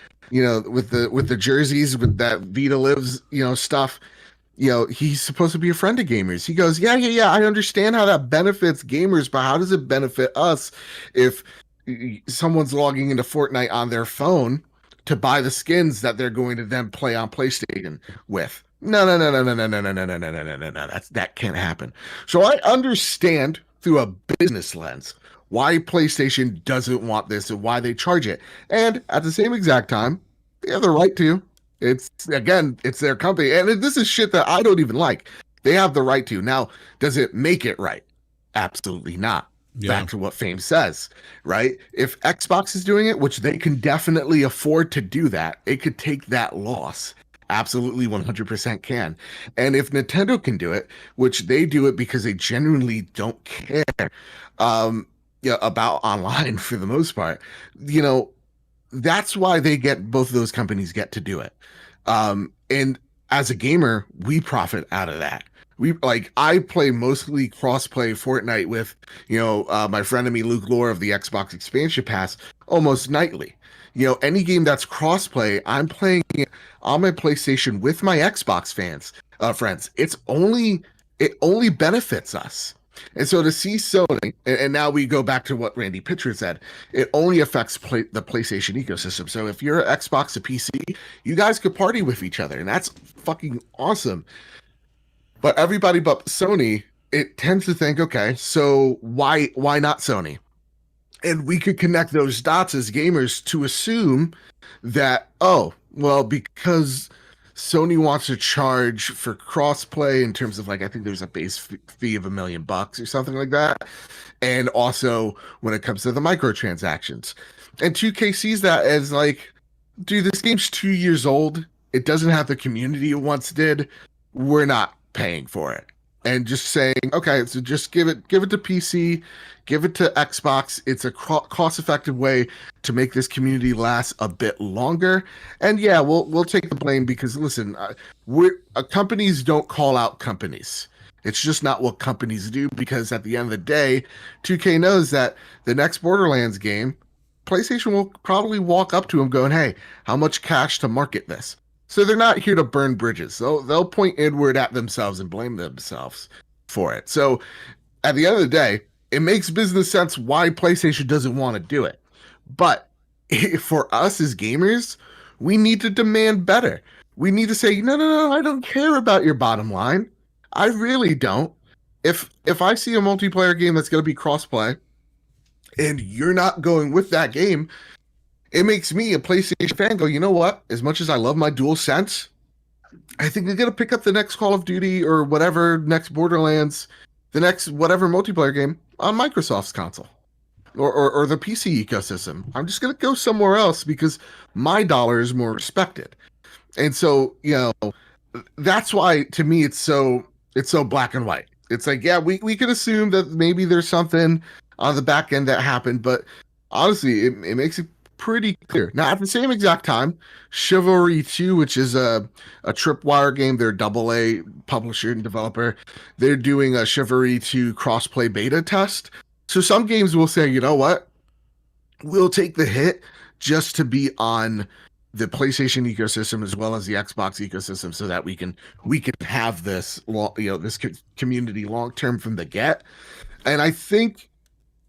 jerseys with that Vita Lives stuff. He's supposed to be a friend of gamers. He goes, yeah. I understand how that benefits gamers, but how does it benefit us if someone's logging into Fortnite on their phone to buy the skins that they're going to then play on PlayStation with? No. That can't happen. So I understand through a business lens why PlayStation doesn't want this and why they charge it. And at the same exact time, they have the right to. It's their company. And this is shit that I don't even like. They have the right to. Now, does it make it right? Absolutely not. Yeah. Back to what Fame says, right? If Xbox is doing it, which they can definitely afford to do that, it could take that loss. Absolutely 100% can. And if Nintendo can do it, which they do it because they genuinely don't care about online for the most part, that's why both of those companies get to do it. And as a gamer, we profit out of that. I play mostly cross-play Fortnite with, my friend Luke Lore of the Xbox Expansion Pass almost nightly. Any game that's cross-play, I'm playing it on my PlayStation with my Xbox friends. It only benefits us. And so to see Sony, and now we go back to what Randy Pitcher said, it only affects the PlayStation ecosystem. So if you're an Xbox, a PC, you guys could party with each other, and that's fucking awesome. But everybody but Sony, it tends to think, okay, so why not Sony? And we could connect those dots as gamers to assume that, oh, well, because Sony wants to charge for crossplay in terms of, like, I think there's a base fee of $1 million or something like that. And also when it comes to the microtransactions. And 2K sees that as like, dude, this game's 2 years old. It doesn't have the community it once did. We're not paying for it. And just saying, okay, so just give it to PC, give it to Xbox. It's a cost-effective way to make this community last a bit longer. And yeah, we'll take the blame because listen, companies don't call out companies. It's just not what companies do, because at the end of the day, 2K knows that the next Borderlands game, PlayStation will probably walk up to them going, hey, how much cash to market this? So they're not here to burn bridges. They'll point inward at themselves and blame themselves for it. So at the end of the day, it makes business sense why PlayStation doesn't want to do it. But for us as gamers, we need to demand better. We need to say, no, I don't care about your bottom line. I really don't. If I see a multiplayer game that's going to be crossplay and you're not going with that game, it makes me, a PlayStation fan, go, you know what? As much as I love my DualSense, I think I'm going to pick up the next Call of Duty or whatever, next Borderlands, the next whatever multiplayer game on Microsoft's console or the PC ecosystem. I'm just going to go somewhere else because my dollar is more respected. And so, that's why, to me, it's so black and white. It's like, yeah, we can assume that maybe there's something on the back end that happened, but honestly, it makes it pretty clear. Now, at the same exact time, Chivalry 2, which is a Tripwire game, they're a AA publisher and developer, they're doing a Chivalry 2 crossplay beta test. So some games will say, you know what? We'll take the hit just to be on the PlayStation ecosystem as well as the Xbox ecosystem, so that we can have this this community long term from the get. And I think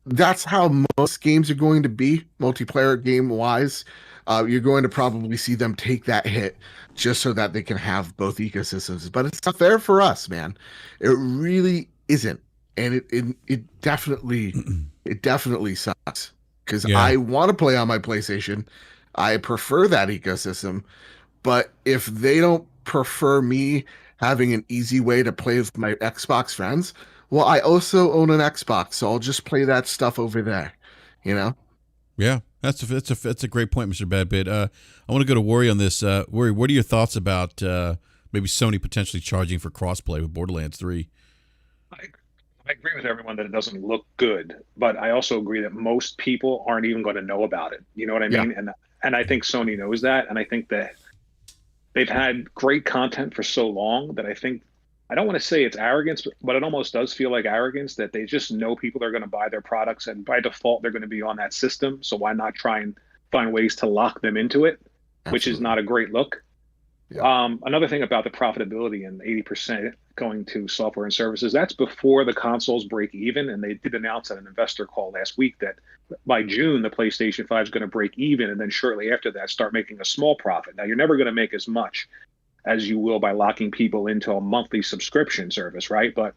that's how most games are going to be, multiplayer game wise. You're going to probably see them take that hit just so that they can have both ecosystems. But it's not fair for us, man. It really isn't, and it definitely sucks because I want to play on my PlayStation. I prefer that ecosystem, but if they don't prefer me having an easy way to play with my Xbox friends, well, I also own an Xbox, so I'll just play that stuff over there, Yeah, that's a great point, Mr. Badbit. I want to go to Worry on this. Worry, what are your thoughts about maybe Sony potentially charging for crossplay with Borderlands 3? I agree with everyone that it doesn't look good, but I also agree that most people aren't even going to know about it. You know what I mean? And I think Sony knows that, and I think that they've had great content for so long that I don't want to say it's arrogance, but it almost does feel like arrogance that they just know people are going to buy their products, and by default they're going to be on that system. So why not try and find ways to lock them into it, which is not a great look. Yeah. Another thing about the profitability and 80% going to software and services, that's before the consoles break even. And they did announce at an investor call last week that by June, the PlayStation 5 is going to break even. And then shortly after that, start making a small profit. Now, you're never going to make as much as you will by locking people into a monthly subscription service, right? But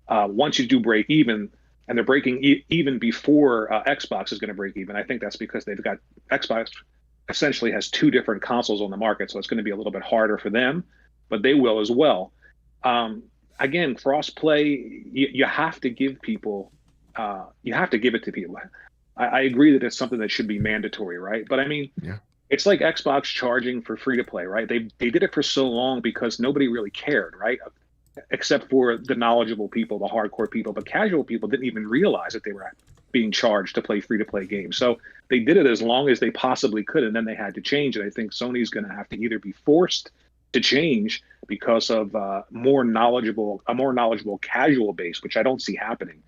once you do break even, and they're breaking even before Xbox is going to break even, I think that's because they've got Xbox essentially has two different consoles on the market, so it's going to be a little bit harder for them, but they will as well. Again, cross-play, you have to give people, you have to give it to people. I agree that it's something that should be mandatory, right? But I mean, it's like Xbox charging for free-to-play, right? They did it for so long because nobody really cared, right? Except for the knowledgeable people, the hardcore people, but casual people didn't even realize that they were being charged to play free-to-play games. So they did it as long as they possibly could, and then they had to change. And I think Sony's going to have to either be forced to change because of a more knowledgeable casual base, which I don't see happening,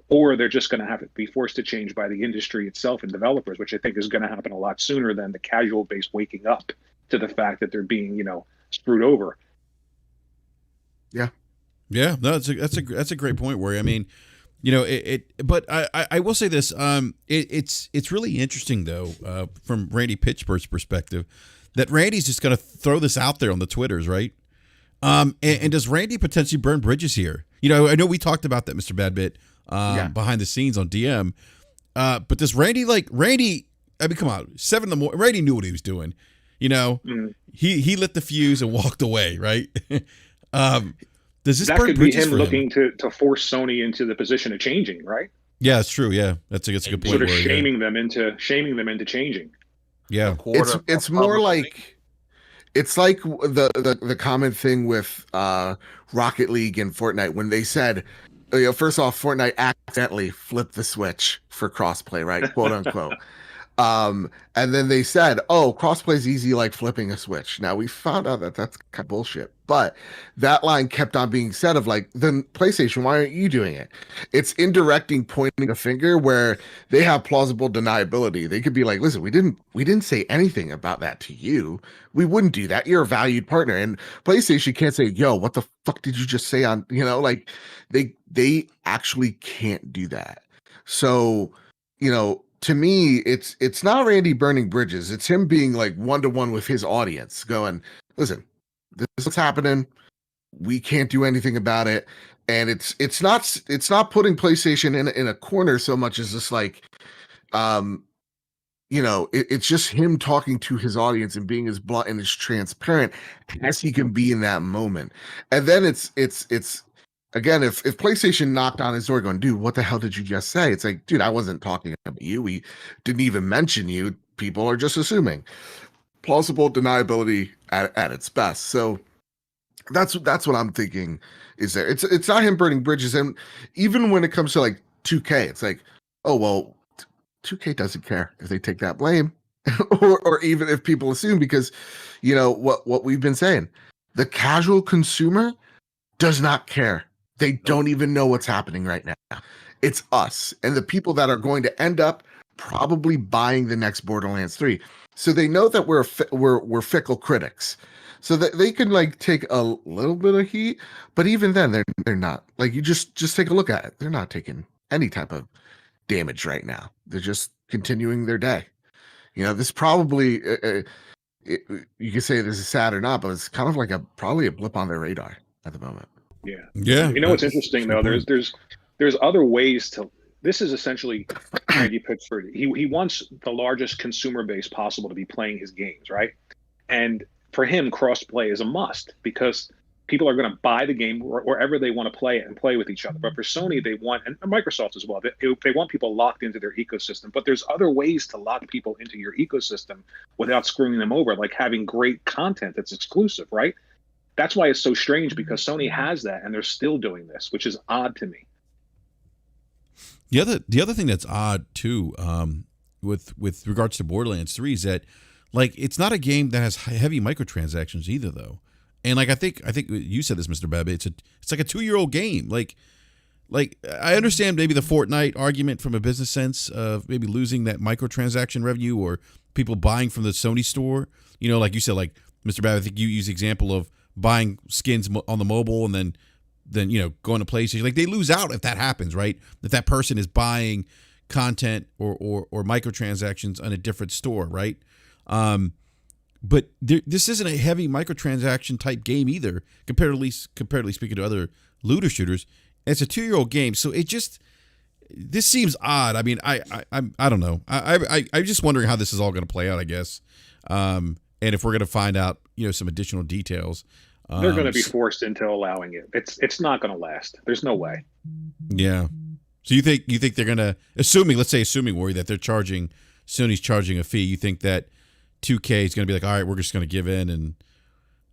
or they're just going to have to be forced to change by the industry itself and developers, which I think is going to happen a lot sooner than the casual base waking up to the fact that they're being, screwed over. Yeah. Yeah, no, that's a great point, Worry. I mean, you know, but I will say this. It's really interesting though, from Randy Pitchford's perspective, that Randy's just going to throw this out there on the Twitters, right? And does Randy potentially burn bridges here? You know, I know we talked about that, Mr. Badbit, behind the scenes on DM. But does Randy I mean, come on, 7 in the morning. Randy knew what he was doing. You know, he lit the fuse and walked away, right? Does this that burn could be bridges him for looking to force Sony into the position of changing, right? Yeah, it's true. Yeah, that's a good point. Sort of shaming them into changing. Yeah, it's more like it's like the common thing with Rocket League and Fortnite when they said, you know, first off, Fortnite accidentally flipped the switch for crossplay, right, quote unquote. And then they said, oh, crossplay is easy like flipping a switch. Now we found out that that's kind of bullshit, but that line kept on being said of like, then PlayStation, why aren't you doing it? It's indirecting, pointing a finger where they have plausible deniability. They could be like, listen, we didn't say anything about that to you. We wouldn't do that. You're a valued partner. And PlayStation can't say, yo, what the fuck did you just say on, you know, like they actually can't do that. So, you know, to me, it's not Randy burning bridges. It's him being like one-to-one with his audience, going, listen, this is what's happening. We can't do anything about it. And it's not putting PlayStation in a corner so much as just like, you know, it's just him talking to his audience and being as blunt and as transparent as he can be in that moment. And then it's again, if PlayStation knocked on his door going, dude, what the hell did you just say? It's like, dude, I wasn't talking about you. We didn't even mention you. People are just assuming. Plausible deniability at its best. So that's what I'm thinking is there. It's not him burning bridges. And even when it comes to like 2K, it's like, oh, well, 2K doesn't care if they take that blame or even if people assume, because, you know, what we've been saying, the casual consumer does not care. They don't even know what's happening right now. It's us and the people that are going to end up probably buying the next Borderlands 3. So they know that we're fickle critics. So that they can like take a little bit of heat, but even then they're not. Like, you just take a look at it. They're not taking any type of damage right now. They're just continuing their day. You know, this probably you can say this is sad or not, but it's kind of like probably a blip on their radar at the moment. Yeah. You know what's interesting though? There's other ways to. This is essentially Randy Pitchford. He wants the largest consumer base possible to be playing his games, right? And for him, crossplay is a must because people are going to buy the game wherever they want to play it and play with each other. But for Sony, they want, and Microsoft as well, they want people locked into their ecosystem. But there's other ways to lock people into your ecosystem without screwing them over, like having great content that's exclusive, right? That's why it's so strange, because Sony has that and they're still doing this, which is odd to me. The other thing that's odd too, with regards to Borderlands 3 is that, like, it's not a game that has heavy microtransactions either, though. And like I think you said this, Mr. Babbitt. It's like a 2-year-old game. Like I understand maybe the Fortnite argument from a business sense of maybe losing that microtransaction revenue or people buying from the Sony store. You know, like you said, like Mr. Babbitt, I think you use the example of buying skins on the mobile and then you know, going to PlayStation. Like, they lose out if that happens, right? If that person is buying content or microtransactions on a different store, right? But this isn't a heavy microtransaction type game either, comparatively speaking to other looter shooters. It's a 2-year-old game, so this seems odd. I mean, I don't know. I'm just wondering how this is all going to play out, I guess, and if we're going to find out, you know, some additional details. They're going to be forced into allowing it. It's not going to last. There's no way. Yeah. So you think they're going to, assuming Worry, that Sony's charging a fee, you think that 2K is going to be like, all right, we're just going to give in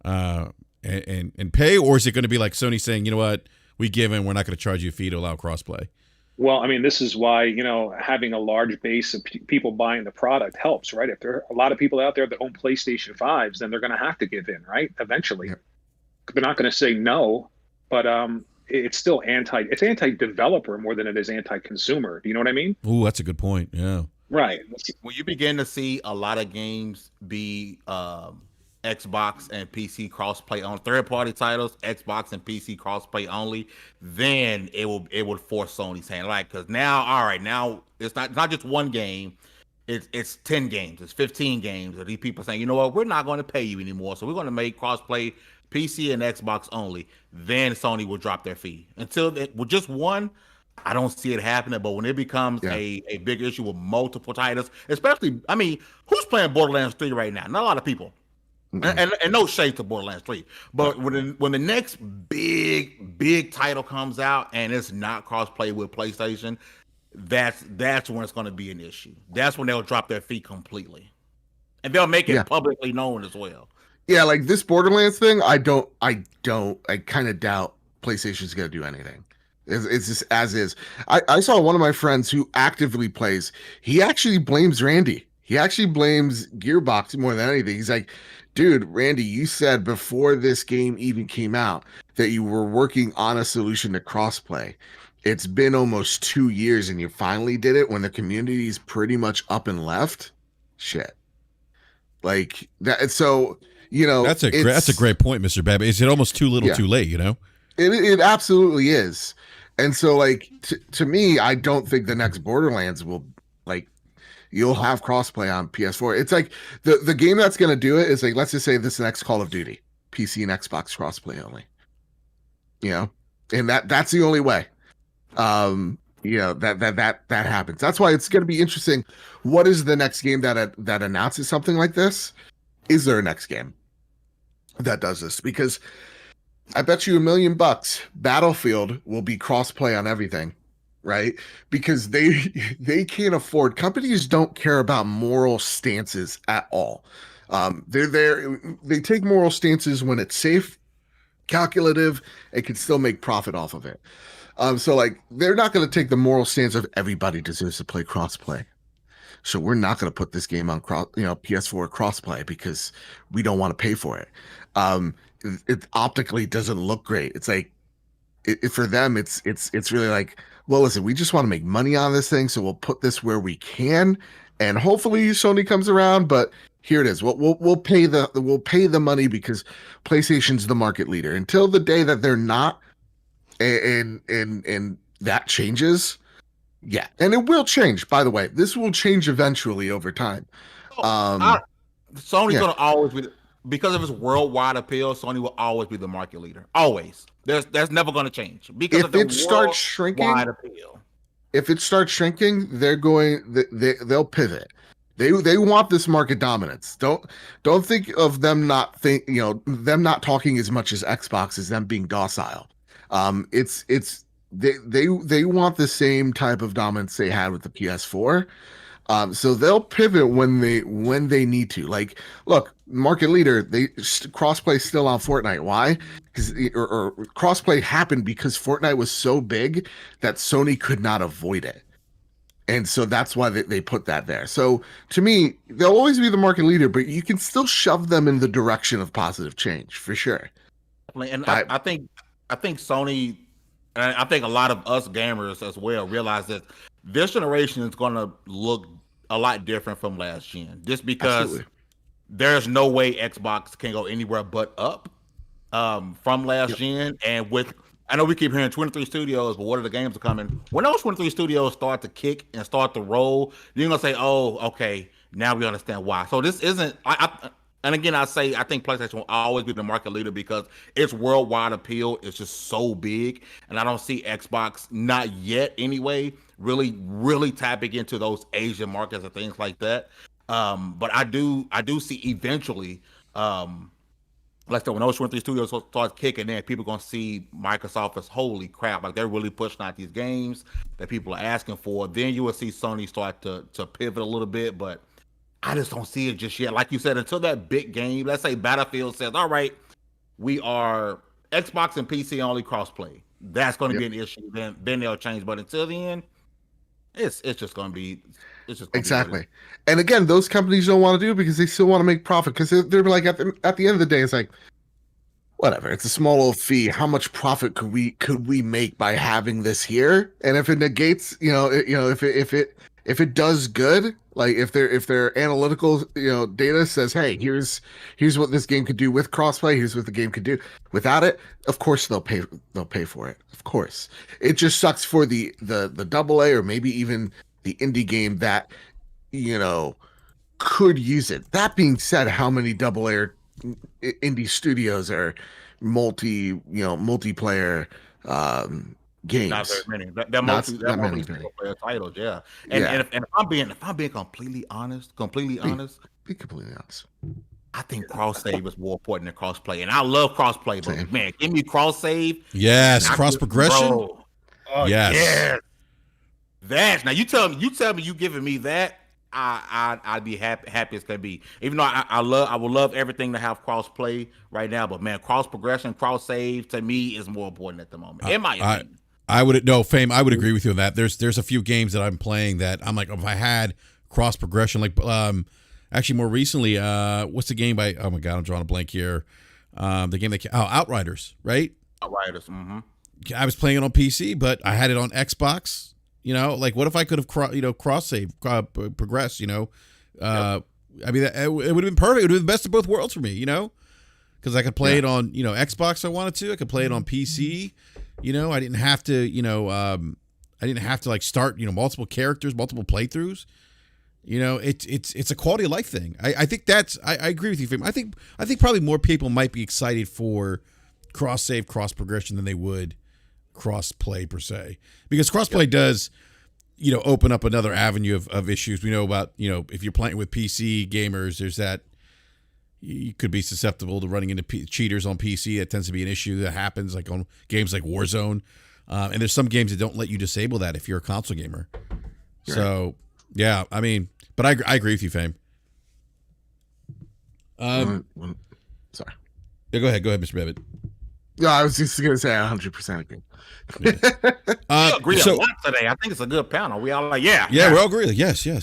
and pay, or is it going to be like Sony saying, you know what, we give in, we're not going to charge you a fee to allow crossplay? Well, I mean, this is why, you know, having a large base of people buying the product helps, right? If there are a lot of people out there that own PlayStation 5s, then they're going to have to give in, right? Eventually. Yeah. They're not going to say no, but it's still anti-developer more than it is anti-consumer. Do you know what I mean? Ooh, that's a good point. Yeah. Right. When you begin to see a lot of games be Xbox and PC crossplay on third-party titles, Xbox and PC crossplay only, then it would force Sony's hand. Like, because now, all right, now it's not just one game, it's 10 games, it's 15 games. And these people saying, you know what, we're not going to pay you anymore, so we're going to make crossplay PC and Xbox only. Then Sony will drop their fee. With just one, I don't see it happening. But when it becomes a big issue with multiple titles, especially, I mean, who's playing Borderlands 3 right now? Not a lot of people. And no shade to Borderlands 3, but when the next big title comes out and it's not crossplay with PlayStation, that's when it's going to be an issue. That's when they'll drop their fee completely, and they'll make it publicly known as well. Yeah, like this Borderlands thing, I kind of doubt PlayStation's going to do anything. It's just as is. I saw one of my friends who actively plays. He actually blames Randy. He actually blames Gearbox more than anything. He's like, dude, Randy, you said before this game even came out that you were working on a solution to crossplay. It's been almost 2 years and you finally did it when the community's pretty much up and left. Shit. Like that. So, you know, that's a great point, Mr. Babbitt. Is it almost too little too late, you know? It absolutely is. And so, like, to me, I don't think the next Borderlands will, like, you'll have crossplay on PS4. It's like the game that's going to do it is like, let's just say this next Call of Duty, PC and Xbox crossplay only. You know, and that's the only way. You know, that happens. That's why it's going to be interesting. What is the next game that announces something like this? Is there a next game that does this? Because I bet you $1 million Battlefield will be crossplay on everything. Right? Because they can't afford, companies don't care about moral stances at all. They take moral stances when it's safe, calculative, and can still make profit off of it. So like they're not going to take the moral stance of everybody deserves to play crossplay. So we're not going to put this game on PS4 crossplay because we don't want to pay for it. It optically doesn't look great. It's like for them, it's really like, well, listen, we just want to make money on this thing, so we'll put this where we can, and hopefully Sony comes around. But here it is. We'll pay the money because PlayStation's the market leader. Until the day that they're not, and that changes, yeah, and it will change. By the way, this will change eventually over time. Sony's gonna always be. Because of its worldwide appeal, Sony will always be the market leader. Always. That's never going to change. Because if it starts shrinking, appeal. If it starts shrinking, they'll pivot. They want this market dominance. Don't think of them them not talking as much as Xbox as them being docile. They want the same type of dominance they had with the PS4. So they'll pivot when they need to. Like, look, market leader, crossplay still on Fortnite. Why? Because or crossplay happened because Fortnite was so big that Sony could not avoid it, and so that's why they put that there. So to me, they'll always be the market leader, but you can still shove them in the direction of positive change for sure. And I think Sony, and I think a lot of us gamers as well realize that this generation is going to look a lot different from last gen, just because Absolutely. There's no way Xbox can go anywhere but up from last gen. And I know we keep hearing 23 studios, but what are the games are coming? When those 23 studios start to kick and start to roll, you're going to say, oh, okay, now we understand why. So this isn't, and again, I think PlayStation will always be the market leader because its worldwide appeal is just so big. And I don't see Xbox, not yet anyway, really tapping into those Asian markets and things like that. But I do see eventually, like I said, when those 23 studios start kicking in, people are going to see Microsoft as holy crap. Like they're really pushing out these games that people are asking for. Then you will see Sony start to pivot a little bit, but I just don't see it just yet. Like you said, until that big game, let's say Battlefield says, all right, we are Xbox and PC only crossplay. That's going to be an issue. Then they'll change. But until then, it's just going to be. Exactly. And again, those companies don't want to do it because they still want to make profit. Because they're like at the end of the day, it's like, whatever. It's a small little fee. How much profit could we make by having this here? And if it negates, if if it does good, like if their analytical data says, hey, here's what this game could do with crossplay, here's what the game could do without it, of course they'll pay for it. Of course. It just sucks for the double A or maybe even the indie game that could use it. That being said, how many double A indie studios are multiplayer games? Not very many. They're mostly player titles, yeah. And if I'm being completely honest, be completely honest. I think cross save is more important than cross play, and I love cross play, but man, give me cross save. Yes, cross progression. Oh, yes. That's now you tell me you giving me that. I'd be happy as can be. Even though I would love everything to have cross play right now, but man, cross progression, cross save to me is more important at the moment. In my opinion. I would Fame. I would agree with you on that. There's a few games that I'm playing that I'm like, if I had cross progression, like actually more recently, what's the game by? Oh my God, I'm drawing a blank here. The game that Outriders, right? Outriders. Mm-hmm. I was playing it on PC, but I had it on Xbox. Like what if I could have cross save, progress? I mean, it would have been perfect. It would have been the best of both worlds for me. Because I could play it on Xbox if I wanted to. I could play it on PC. I didn't have to like start multiple characters, multiple playthroughs. It's a quality of life thing. I think I agree with you, Fame. I think probably more people might be excited for cross save, cross progression than they would cross play per se, because cross play does open up another avenue of issues. We know about if you're playing with PC gamers, there's that you could be susceptible to running into cheaters on PC. That tends to be an issue that happens like on games like Warzone, and there's some games that don't let you disable that if you're a console gamer. Right. So yeah, I mean, but I agree with you, Fame. Sorry. Yeah, go ahead, Mr. Bevitt. No, I was just gonna say 100% agree. We agree a lot today. I think it's a good panel. We all like, yeah, we're all agree. Yes. Yeah.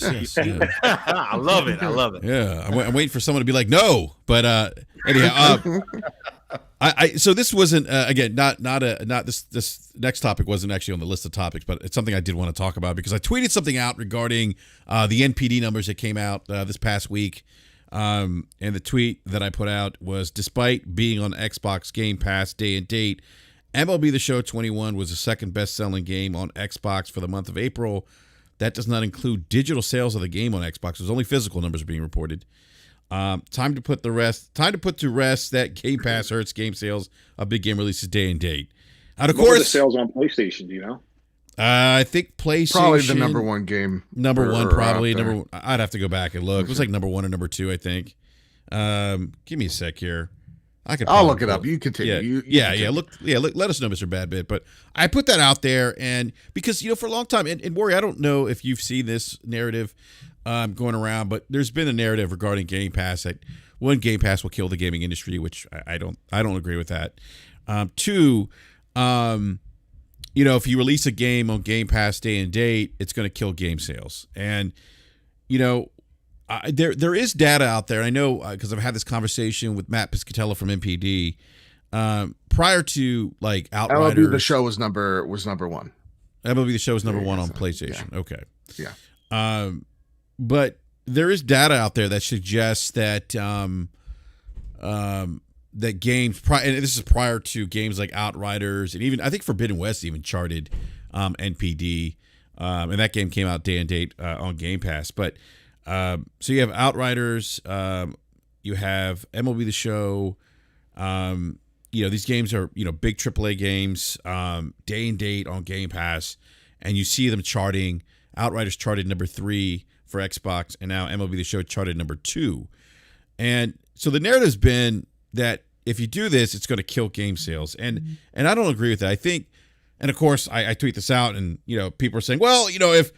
I love it. Yeah, I'm waiting for someone to be like, no, but anyhow, so this wasn't again not this next topic wasn't actually on the list of topics, but it's something I did want to talk about because I tweeted something out regarding the NPD numbers that came out this past week. And the tweet that I put out was, despite being on Xbox Game Pass day and date, MLB The Show 21 was the second best-selling game on Xbox for the month of April. That does not include digital sales of the game on Xbox. There's only physical numbers are being reported. Time to put to rest that Game Pass hurts game sales of big game releases day and date. And of course, the sales on PlayStation, do you know? I think PlayStation probably the number one game. Number one, probably number one. I'd have to go back and look. It was like number one or number two, I think. Give me a sec here. I'll look it up. You continue. Look. Let us know, Mr. Badbit. But I put that out there, and because for a long time, and Worry, I don't know if you've seen this narrative going around, but there's been a narrative regarding Game Pass that one, Game Pass will kill the gaming industry, which I don't agree with that. Two, if you release a game on Game Pass day and date, it's going to kill game sales. And, there is data out there. I know because I've had this conversation with Matt Piscatella from MPD prior to like Outriders. MLB The Show was number one. MLB The Show was number one on PlayStation. Yeah. Okay. Yeah. But there is data out there that suggests that that games, and this is prior to games like Outriders, and even I think Forbidden West even charted NPD, and that game came out day and date on Game Pass. But so you have Outriders, you have MLB The Show. These games are big AAA games, day and date on Game Pass, and you see them charting. Outriders charted number 3 for Xbox, and now MLB The Show charted number 2. And so the narrative's been that if you do this, it's going to kill game sales. And I don't agree with that. I think, and of course I tweet this out, and people are saying, well, if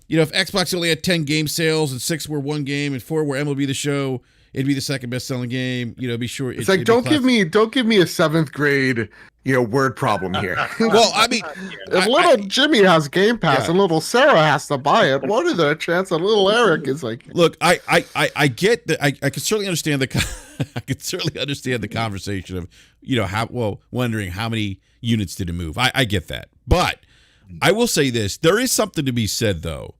Xbox only had 10 game sales and 6 were one game and 4 were MLB The Show, it'd be the second best selling game. Be sure it's like don't give me a 7th grade word problem here. Well, I mean, if little Jimmy has Game Pass and little Sarah has to buy it, what are the chances that little Eric is like? Look, I get that. I can certainly understand the conversation of wondering how many units did it move. I get that, but I will say this: there is something to be said though.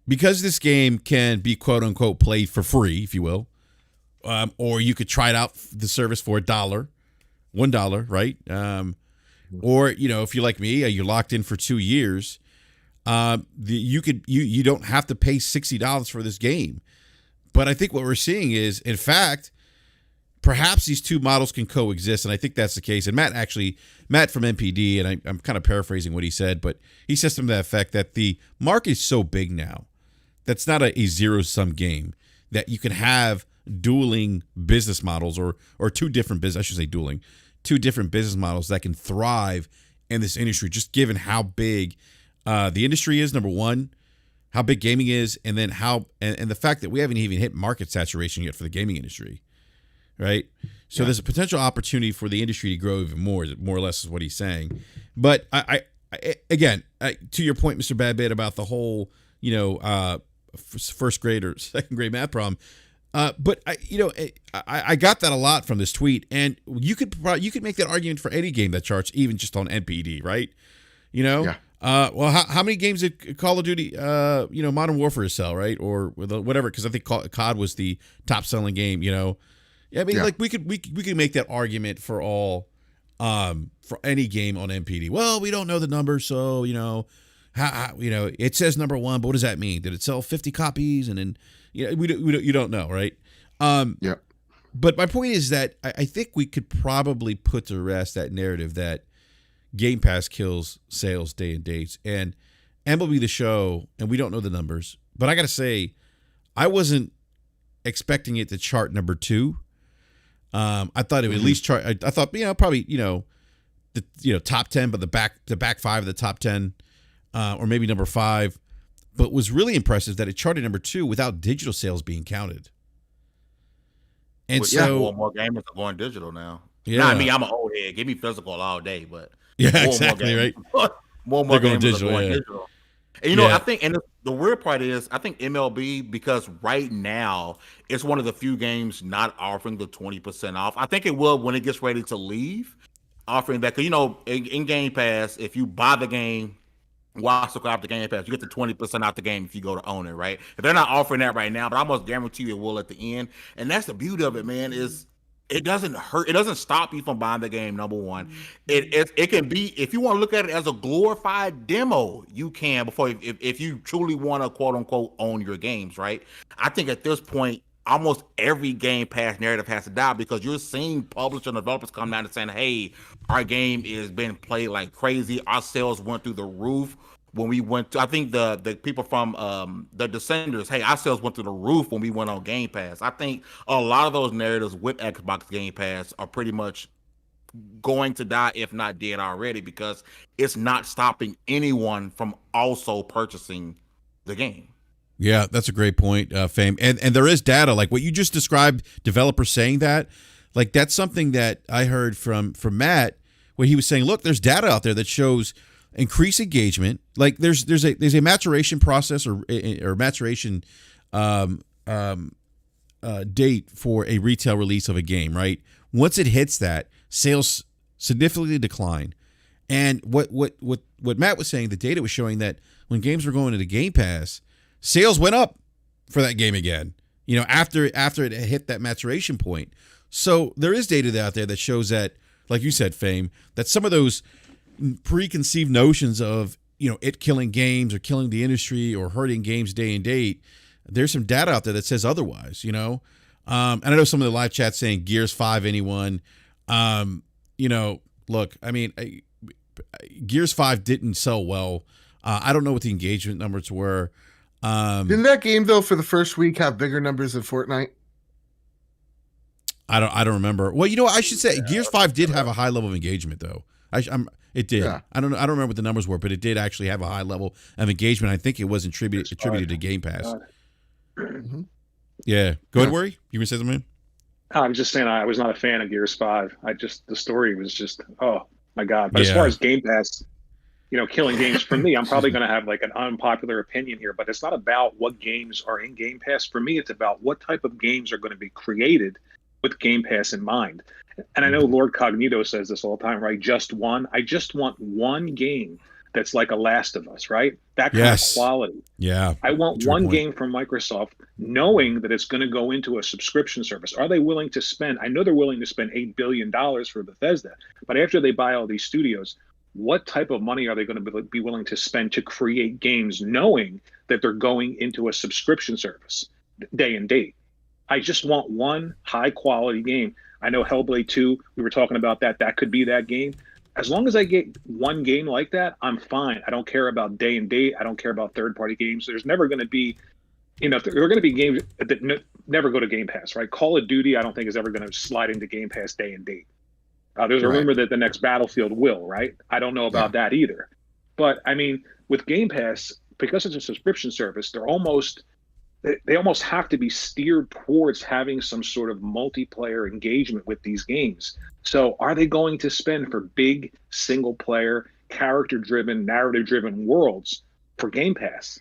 because this game can be quote unquote played for free, if you will, or you could try it out the service for $1, right? Or if you're like me, you're locked in for 2 years. You don't have to pay $60 for this game. But I think what we're seeing is, in fact, perhaps these two models can coexist, and I think that's the case. And Matt from MPD, and I'm kind of paraphrasing what he said, but he says something to that effect that the market is so big now that's not a zero-sum game, that you can have dueling business models or two different business, I should say dueling, two different business models that can thrive in this industry, just given how big the industry is, number one, how big gaming is, and then and the fact that we haven't even hit market saturation yet for the gaming industry, right? So there's a potential opportunity for the industry to grow even more or less is what he's saying. But I again, to your point, Mr. Badbit, about the whole, first grade or second grade math problem. But I got that a lot from this tweet, and you could make that argument for any game that charts, even just on NPD, right? Yeah. Well, how many games did Call of Duty, Modern Warfare sell, right, or whatever? Because I think COD was the top selling game. Yeah, I mean, like we could make that argument for all, for any game on NPD. Well, we don't know the numbers, so how it says number one, but what does that mean? Did it sell 50 copies? And then you don't know, right? Yeah. But my point is that I think we could probably put to rest that narrative that Game Pass kills sales day and dates, and MLB The Show, and we don't know the numbers, but I got to say, I wasn't expecting it to chart number 2. I thought it would at least chart. I thought probably the top 10, but the back 5 of the top 10, or maybe number 5. But was really impressive that it charted number 2 without digital sales being counted. And more gamers are going digital now. Yeah, I mean, I'm an old head. Give me physical all day, but exactly right. More gamers are going digital. And I think, and the weird part is, I think MLB, because right now it's one of the few games not offering the 20% off. I think it will when it gets ready to leave, offering that. Because in Game Pass, if you buy the game while still out the Game Pass, you get the 20% out the game if you go to own it, right? If they're not offering that right now, but I almost guarantee you it will at the end. And that's the beauty of it, man, is it doesn't hurt. It doesn't stop you from buying the game, number one. It can be, if you want to look at it as a glorified demo, you can, before if you truly want to quote unquote own your games, right? I think at this point, almost every Game Pass narrative has to die, because you're seeing publishers and developers come down and saying, hey, our game is being played like crazy. Our sales went through the roof when we went to, I think the people from the Descenders, hey, our sales went through the roof when we went on Game Pass. I think a lot of those narratives with Xbox Game Pass are pretty much going to die, if not dead already, because it's not stopping anyone from also purchasing the game. Yeah, that's a great point, Fame. And there is data, like what you just described, developers saying that. Like, that's something that I heard from Matt, where he was saying, look, there's data out there that shows increased engagement. Like there's a maturation process or maturation date for a retail release of a game, right? Once it hits that, sales significantly decline. And what Matt was saying, the data was showing that when games were going into Game Pass, sales went up for that game again, after it hit that maturation point. So there is data out there that shows that, like you said, Fame, that some of those preconceived notions of, it killing games or killing the industry or hurting games day and date, there's some data out there that says otherwise, and I know some of the live chat saying Gears 5, anyone, look, I mean, Gears 5 didn't sell well. I don't know what the engagement numbers were. Didn't that game, though, for the first week have bigger numbers than Fortnite? I don't remember. Well, I should say Gears 5 did have a high level of engagement, though. It did. Yeah. I don't remember what the numbers were, but it did actually have a high level of engagement. I think it was attributed to Game Pass. Mm-hmm. Yeah. Go ahead, Worry. You were saying something? I'm just saying I was not a fan of Gears 5. The story was just, oh my God. But as far as Game Pass, killing games, for me, I'm probably going to have like an unpopular opinion here, but it's not about what games are in Game Pass. For me, it's about what type of games are going to be created with Game Pass in mind. And I know Lord Cognito says this all the time, right? Just one. I just want one game that's like a Last of Us, right? That kind Yes. of quality. Yeah. I want That's a good one point. game from Microsoft knowing that it's going to go into a subscription service. Are they willing to spend? I know they're willing to spend $8 billion for Bethesda, but after they buy all these studios, what type of money are they going to be willing to spend to create games knowing that they're going into a subscription service day and date? I just want one high quality game. I know Hellblade 2, we were talking about that. That could be that game. As long as I get one game like that, I'm fine. I don't care about day and date. I don't care about third-party games. There's never going to be, there are going to be games that never go to Game Pass, right? Call of Duty, I don't think is ever going to slide into Game Pass day and date. There's a rumor that the next Battlefield will, right? I don't know about that either. But I mean, with Game Pass, because it's a subscription service, they almost have to be steered towards having some sort of multiplayer engagement with these games. So are they going to spend for big single player, character driven, narrative driven worlds for Game Pass?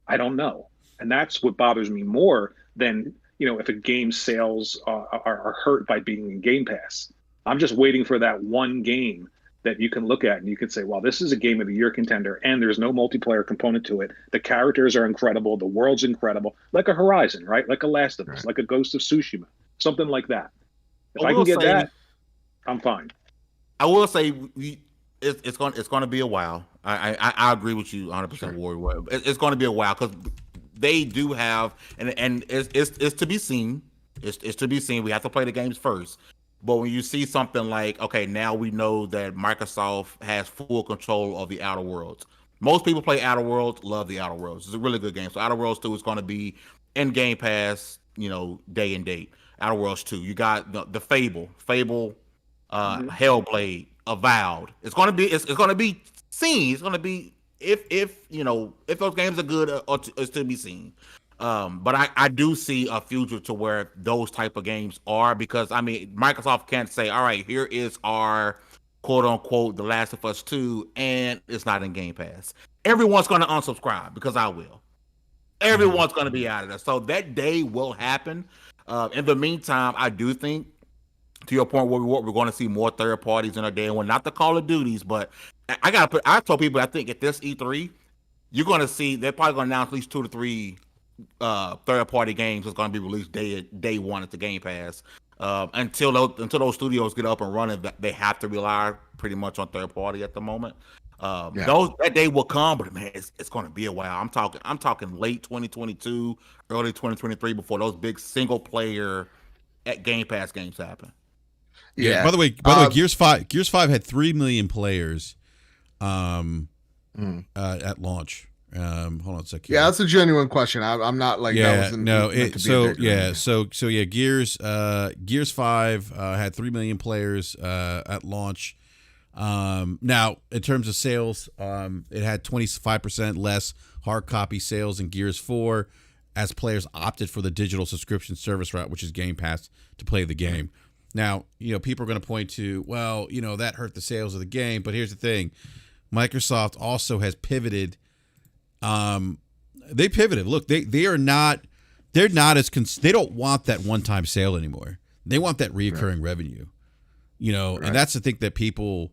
I don't know. And that's what bothers me more than, if a game's sales are hurt by being in Game Pass. I'm just waiting for that one game that you can look at and you can say, well, this is a game of the year contender and there's no multiplayer component to it. The characters are incredible. The world's incredible. Like a Horizon, right? Like a Last of Us, like a Ghost of Tsushima, something like that. If I can get that, I'm fine. I will say it's going to be a while. I agree with you 100%, Warrior. It's going to be a while because they do have, and it's to be seen. It's to be seen. We have to play the games first. But when you see something like, okay, now we know that Microsoft has full control of the Outer Worlds. Most people play Outer Worlds, love the Outer Worlds. It's a really good game. So Outer Worlds 2 is going to be in Game Pass, day and date. Outer Worlds 2. You got the Fable, Hellblade, Avowed. It's going to be seen. It's going to be if those games are good or it's to be seen. But I do see a future to where those type of games are, because I mean Microsoft can't say, all right, here is our quote unquote The Last of Us 2 and it's not in Game Pass. Everyone's going to unsubscribe because I will. Everyone's going to be out of there. So that day will happen. In the meantime, I do think, to your point, we're going to see more third parties in our day. Well, not the Call of Duties, but I told people, I think at this E3, you're going to see, they're probably going to announce at least 2 to 3 third-party games is going to be released day one at the Game Pass. Until those studios get up and running, they have to rely pretty much on third-party at the moment. That day will come, but man, it's going to be a while. I'm talking late 2022, early 2023 before those big single-player at Game Pass games happen. Yeah. By the way, Gears 5 had 3 million players at launch. Hold on a second. Yeah, that's a genuine question. I'm not like Gears 5 had 3 million players at launch. Now in terms of sales, it had 25% less hard copy sales than Gears 4 as players opted for the digital subscription service route, which is Game Pass, to play the game. Now, people are going to point to, well, that hurt the sales of the game, but here's the thing. Microsoft also has pivoted. They pivoted. Look, they don't want that one-time sale anymore. They want that reoccurring revenue, and that's the thing that people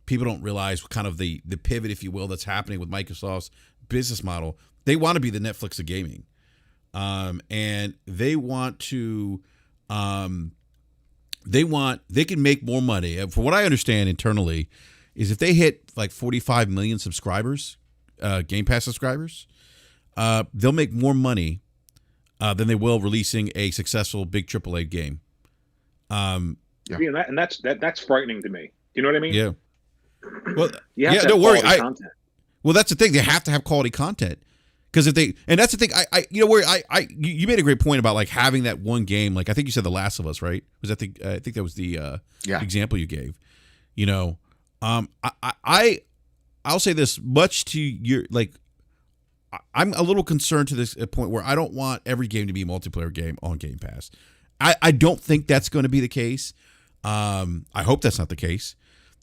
don't realize, kind of the pivot, if you will, that's happening with Microsoft's business model. They want to be the Netflix of gaming. And they want to, they can make more money. From what I understand internally is if they hit like 45 million subscribers, Game Pass subscribers, they'll make more money than they will releasing a successful big AAA game. And that's frightening to me. You know what I mean? Yeah. Well, don't worry. Well, that's the thing. They have to have quality content, because if they, and that's the thing. You made a great point about like having that one game. Like I think you said The Last of Us, right? Was that I think that was the example you gave. I'll say this much to your, like, I'm a little concerned to this point where I don't want every game to be a multiplayer game on Game Pass. I don't think that's going to be the case. I hope that's not the case.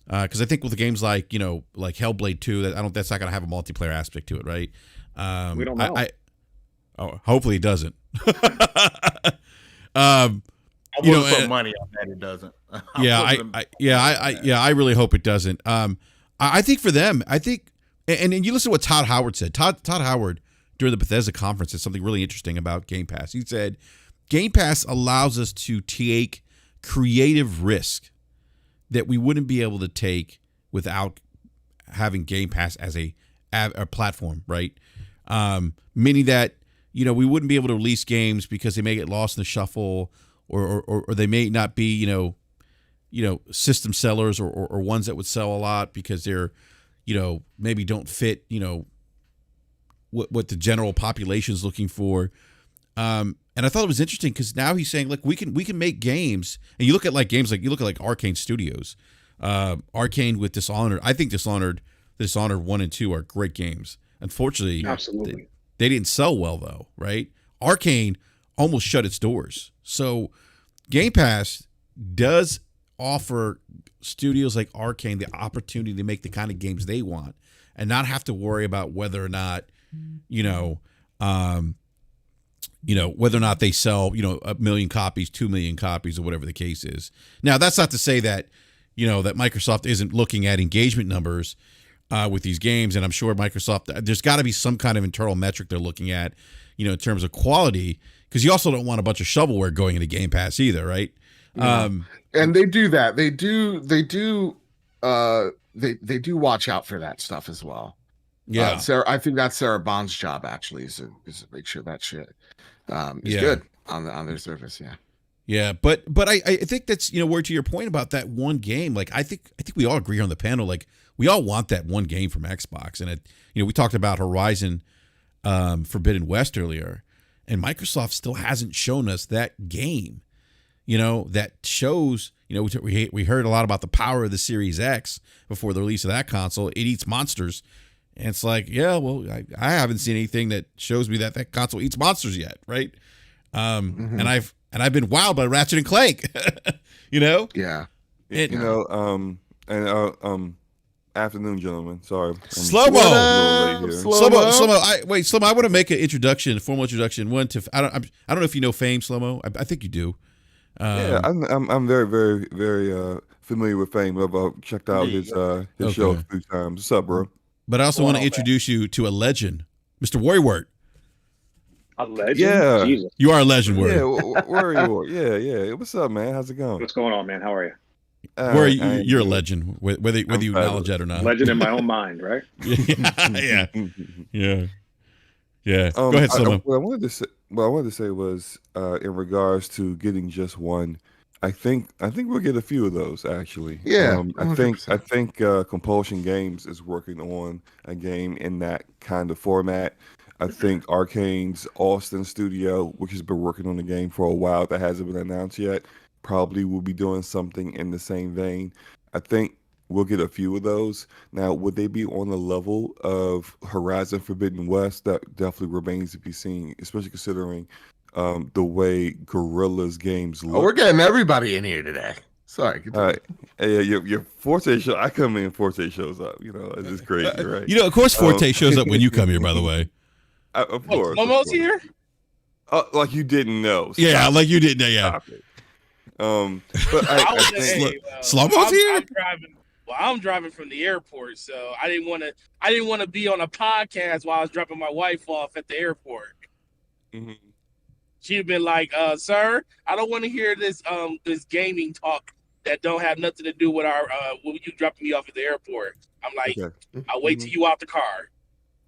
Because I think with the games like like Hellblade 2, that's not going to have a multiplayer aspect to it, right? We don't know. Hopefully it doesn't. I wouldn't put money on that. It doesn't. I really hope it doesn't. I think for them, I think And you listen to what Todd Howard said. Todd Howard during the Bethesda conference said something really interesting about Game Pass. He said, Game Pass allows us to take creative risk that we wouldn't be able to take without having Game Pass as a platform, right? Meaning that, we wouldn't be able to release games because they may get lost in the shuffle or they may not be, system sellers or ones that would sell a lot because they're, maybe don't fit, what the general population is looking for. And I thought it was interesting because now he's saying, look, we can make games, and you look at games like Arcane Studios, Arcane with Dishonored. I think Dishonored 1 and 2 are great games. Unfortunately, absolutely, they didn't sell well though, right? Arcane almost shut its doors. So Game Pass does offer studios like Arcane the opportunity to make the kind of games they want and not have to worry about whether or not, whether or not they sell, 1 million copies, 2 million copies, or whatever the case is. Now, that's not to say that, that Microsoft isn't looking at engagement numbers with these games. And I'm sure Microsoft, there's got to be some kind of internal metric they're looking at, in terms of quality, because you also don't want a bunch of shovelware going into Game Pass either, right? Yeah. And they do that. They do watch out for that stuff as well. Yeah. Sarah, I think that's Sarah Bond's job actually is to make sure that shit is good on their service. Yeah. Yeah, but I think that's, word to your point about that one game. I think we all agree on the panel. We all want that one game from Xbox, and we talked about Horizon Forbidden West earlier, and Microsoft still hasn't shown us that game. That shows. We heard a lot about the power of the Series X before the release of that console. It eats monsters, and it's I haven't seen anything that shows me that console eats monsters yet, right? And I've been wowed by Ratchet and Clank, Yeah. Afternoon, gentlemen. Sorry. Slow-mo. Slow-mo. Slow-mo. I want to make a formal introduction. I don't know if you know Fame, Slow-mo. I think you do. I'm very, very, very familiar with Fame. I've checked out his show a few times. What's up, bro? But I also want to introduce you to a legend, Mr. WorryWart. A legend? Yeah. Jesus. You are a legend, Worry. Yeah, WorryWart. Yeah. What's up, man? How's it going? What's going on, man? How are you? You're a legend, whether you acknowledge that or not. Legend in my own mind, right? Yeah. Go ahead, Slomo. What I wanted to say was, in regards to getting just one, I think we'll get a few of those actually. Yeah, I think Compulsion Games is working on a game in that kind of format. I think Arcane's Austin studio, which has been working on the game for a while that hasn't been announced yet, probably will be doing something in the same vein. I think we'll get a few of those. Now, would they be on the level of Horizon Forbidden West? That definitely remains to be seen, especially considering the way Guerrilla's games look. Oh, we're getting everybody in here today. Sorry. Your Forte show, I come in, Forte shows up. It's just crazy, right? Of course, Forte shows up when you come here, by the way. Of course. Slow-mo's here? Like you didn't know. Yeah, like you didn't know, yeah. But I think Slow-mo's here? I'm driving from the airport, so I didn't want to be on a podcast while I was dropping my wife off at the airport. Mm-hmm. She'd been like, "Sir, I don't want to hear this gaming talk that don't have nothing to do with with you dropping me off at the airport." I'm like, okay. I'll wait till you out the car.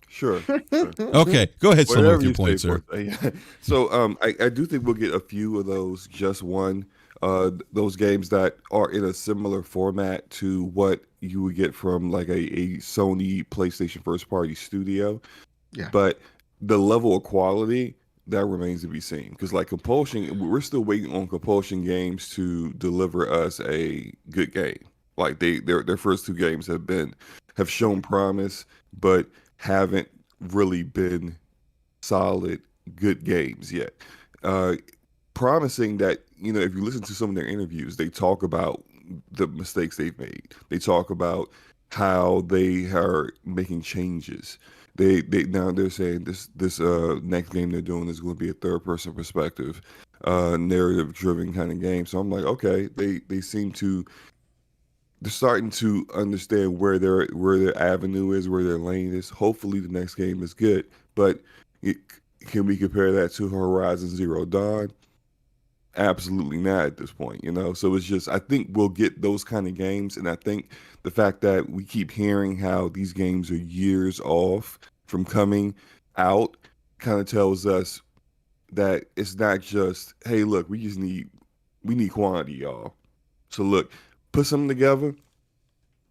Sure. Okay, go ahead, Slow-mo, with your point, sir. So I do think we'll get a few of those, just one. Those games that are in a similar format to what you would get from like a Sony PlayStation first party studio. Yeah. But the level of quality, that remains to be seen. Because like Compulsion, we're still waiting on Compulsion Games to deliver us a good game. Like their first two games have shown promise, but haven't really been solid, good games yet. Promising that, if you listen to some of their interviews, they talk about the mistakes they've made. They talk about how they are making changes. They're saying this next game they're doing is going to be a third person perspective, narrative driven kind of game. So I'm like, okay, they seem to they're starting to understand where their avenue is, where their lane is. Hopefully, the next game is good. But can we compare that to Horizon Zero Dawn? Absolutely not at this point, you know. So it's just, I think we'll get those kind of games, and I think the fact that we keep hearing how these games are years off from coming out kind of tells us that it's not just, hey, look, we need quantity, y'all. So look, put something together,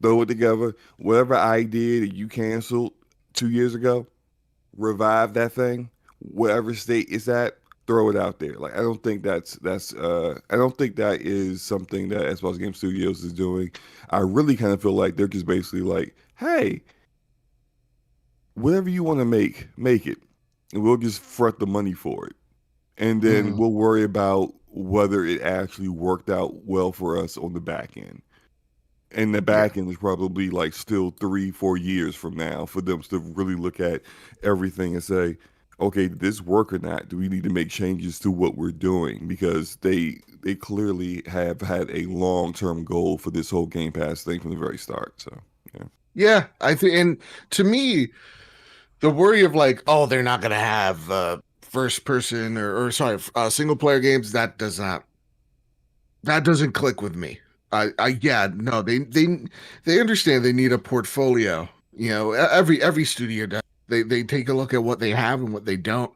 throw it together. Whatever idea that you canceled 2 years ago, revive that thing, whatever state it's at, throw it out there. Like, I don't think I don't think that is something that Xbox Game Studios is doing. I really kind of feel like they're just basically like, hey, whatever you want to make it, and we'll just front the money for it, and then we'll worry about whether it actually worked out well for us on the back end. And the back end is probably like still 3-4 years from now for them to really look at everything and say, okay, did this work or not? Do we need to make changes to what we're doing? Because they clearly have had a long-term goal for this whole Game Pass thing from the very start. So yeah, I think, and to me, the worry of like, oh, they're not gonna have first person or single player games, that doesn't click with me. No, they understand they need a portfolio. You know, every studio does. They take a look at what they have and what they don't,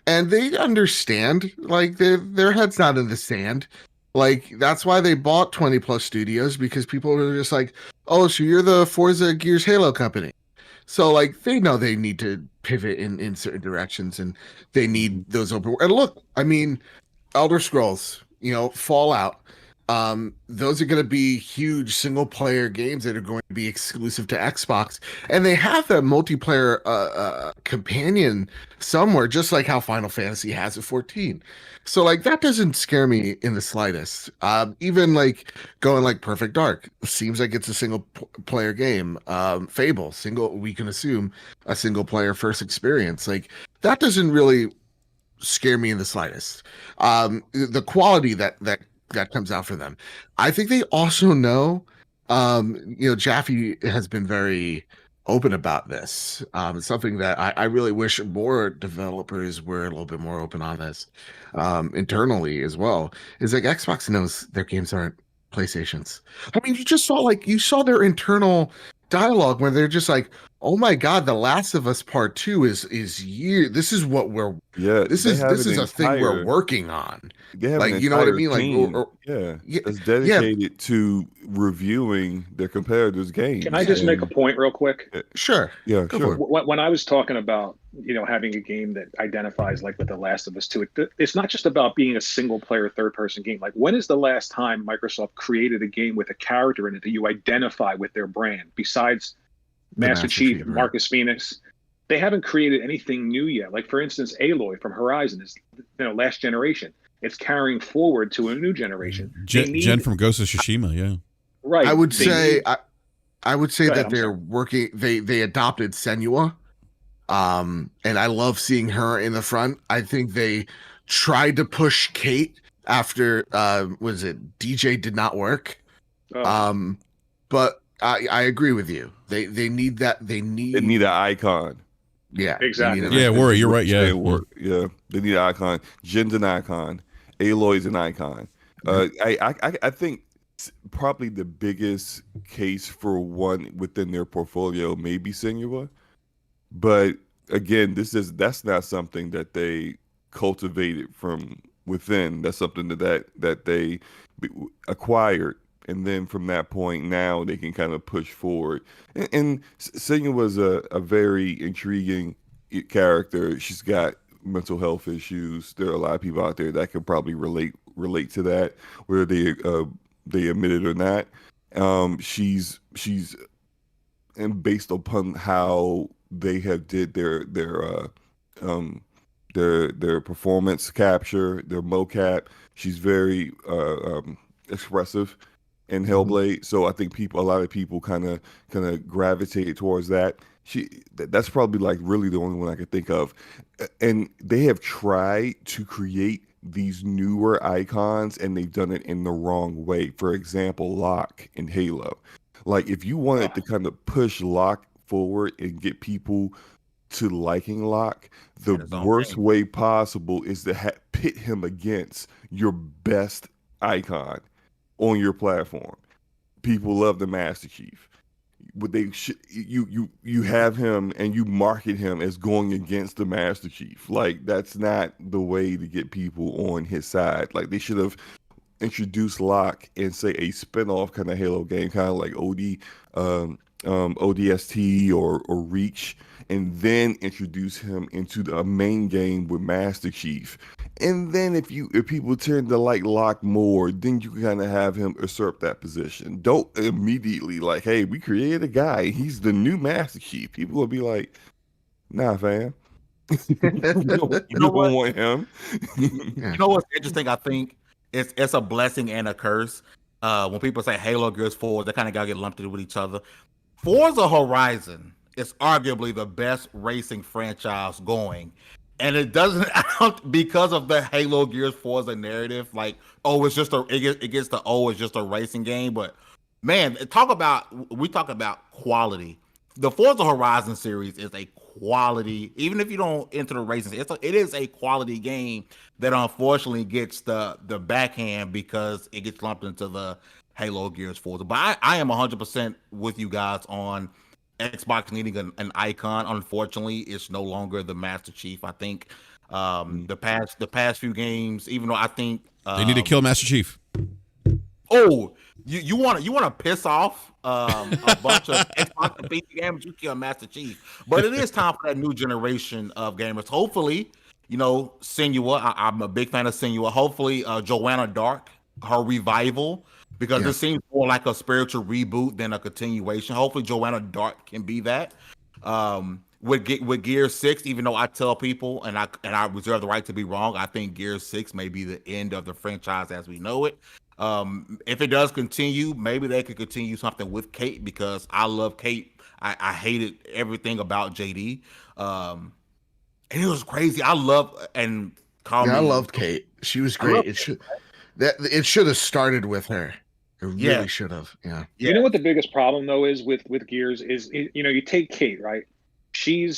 and they understand, like, their head's not in the sand. Like, that's why they bought 20 plus studios, because people are just like, oh, so you're the Forza Gears Halo company. So like, they know they need to pivot in certain directions, and they need those open. And look, I mean, Elder Scrolls, you know, Fallout, those are going to be huge single player games that are going to be exclusive to Xbox, and they have that multiplayer companion somewhere, just like how Final Fantasy has at 14. So like, that doesn't scare me in the slightest. Even like going like Perfect Dark seems like it's a single player game. Fable, we can assume a single player first experience. Like, that doesn't really scare me in the slightest. The quality that comes out for them. I think they also know, you know, Jaffe has been very open about this. It's something that I really wish more developers were a little bit more open on this, internally as well. Is like, Xbox knows their games aren't PlayStation's. I mean, you saw their internal dialogue where they're just like, oh my god, The Last of Us Part 2 is this is what we're this is a thing we're working on. They have like, an you know what I entire mean? Like, it's dedicated to reviewing their competitors' games. Can I just make a point real quick? Sure. Yeah, sure. When I was talking about, you know, having a game that identifies like with The Last of Us 2, it's not just about being a single player third person game. Like, when is the last time Microsoft created a game with a character in it that you identify with their brand, besides Master Chief, Marcus Phoenix? They haven't created anything new yet. Like, for instance, Aloy from Horizon is, you know, last generation. It's carrying forward to a new generation. Jen from Ghost of Tsushima, yeah. Right. I would say ahead, that they're working. They adopted Senua, and I love seeing her in the front. I think they tried to push Kate after was it DJ did not work. But I agree with you. They need that. They need an icon. Yeah, exactly. Yeah, Worry, you're right. Yeah, yeah. They need an icon. Jen's an icon. Aloy's an icon. I think probably the biggest case for one within their portfolio may be Senua, but again, that's not something that they cultivated from within. That's something that they acquired, and then from that point, now they can kind of push forward. And Senua was a very intriguing character. She's got mental health issues. There are a lot of people out there that could probably relate to that, whether they admit it or not. She's and based upon how they have did their performance capture, their mocap, she's very expressive in Hellblade. So I think a lot of people kind of gravitated towards that. That's probably like really the only one I could think of. And they have tried to create these newer icons, and they've done it in the wrong way. For example, Locke in Halo. Like, if you wanted to kind of push Locke forward and get people to liking Locke, the worst way possible is to pit him against your best icon on your platform. People love the Master Chief. But you have him and you market him as going against the Master Chief. Like, that's not the way to get people on his side. Like, they should have introduced Locke in, say, a spin-off kind of Halo game, kind of like ODST or Reach, and then introduce him into a main game with Master Chief. And then if people tend to like Locke more, then you can kind of have him usurp that position. Don't immediately like, hey, we created a guy, he's the new Master Chief. People will be like, nah, fam. you don't want him. You know what's interesting? I think it's a blessing and a curse. When people say Halo, Gears, Forza, they kind of got to get lumped in with each other. Forza Horizon is arguably the best racing franchise going. And it doesn't because of the Halo, Gears, Forza narrative. Like, oh, it's just it gets the it's just a racing game. But man, we talk about quality. The Forza Horizon series is a quality, even if you don't enter the racing, it is a quality game that unfortunately gets the backhand because it gets lumped into the Halo, Gears, Forza. But I am 100% with you guys on Xbox needing an icon. Unfortunately, it's no longer the Master Chief. I think the past few games, even though I think they need to kill Master Chief. Oh, you want to piss off a bunch of Xbox and PC gamers? You kill Master Chief. But it is time for that new generation of gamers. Hopefully, Senua. I'm a big fan of Senua. Hopefully, Joanna Dark, her revival. Because this seems more like a spiritual reboot than a continuation. Hopefully, Joanna Dark can be that. With Gears 6, even though I tell people, and I reserve the right to be wrong, I think Gears 6 may be the end of the franchise as we know it. If it does continue, maybe they could continue something with Kate, because I love Kate. I hated everything about JD. And it was crazy. I loved Kate. She was great. It should have started with her. It really should have. Yeah. You know what the biggest problem though is with Gears is, you take Kate, right? She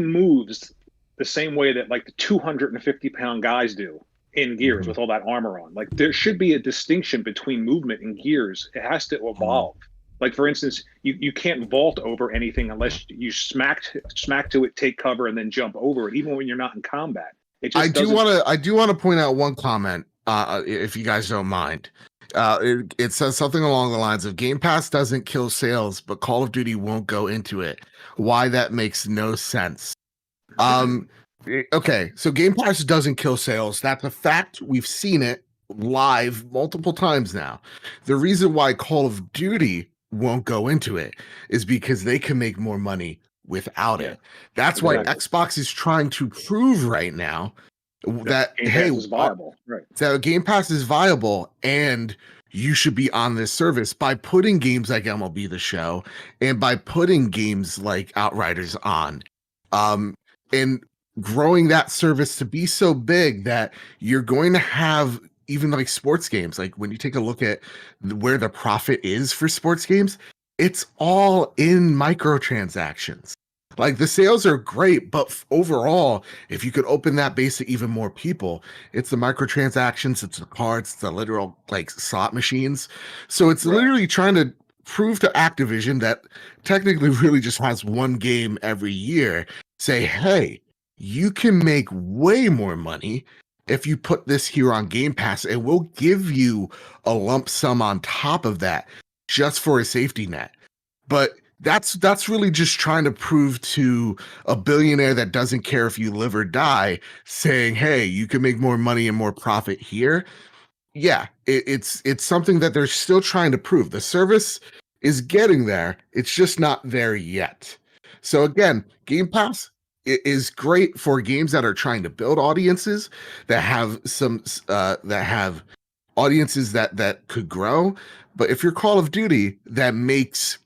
moves the same way that like the 250-pound guys do in Gears with all that armor on. Like, there should be a distinction between movement and Gears. It has to evolve. Like, for instance, you can't vault over anything unless you smack to it, take cover, and then jump over it, even when you're not in combat. I do want to point out one comment, if you guys don't mind. It says something along the lines of Game Pass doesn't kill sales, but Call of Duty won't go into it. Why that makes no sense. Okay, so Game Pass doesn't kill sales. That's a fact. We've seen it live multiple times now. The reason why Call of Duty won't go into it is because they can make more money without it. That's why Xbox is trying to prove right now that Game Pass is viable. Right. So Game Pass is viable, and you should be on this service by putting games like MLB The Show and by putting games like Outriders on, and growing that service to be so big that you're going to have even like sports games. Like, when you take a look at where the profit is for sports games, it's all in microtransactions. Like, the sales are great, but overall, if you could open that base to even more people, it's the microtransactions, it's the cards, it's the literal like slot machines. So it's literally trying to prove to Activision, that technically really just has one game every year, say, hey, you can make way more money if you put this here on Game Pass, and we'll give you a lump sum on top of that just for a safety net. But that's really just trying to prove to a billionaire that doesn't care if you live or die, saying, hey, you can make more money and more profit here. Yeah, it's something that they're still trying to prove. The service is getting there. It's just not there yet. So again, Game Pass is great for games that are trying to build audiences, that have audiences that could grow. But if you're Call of Duty, that makes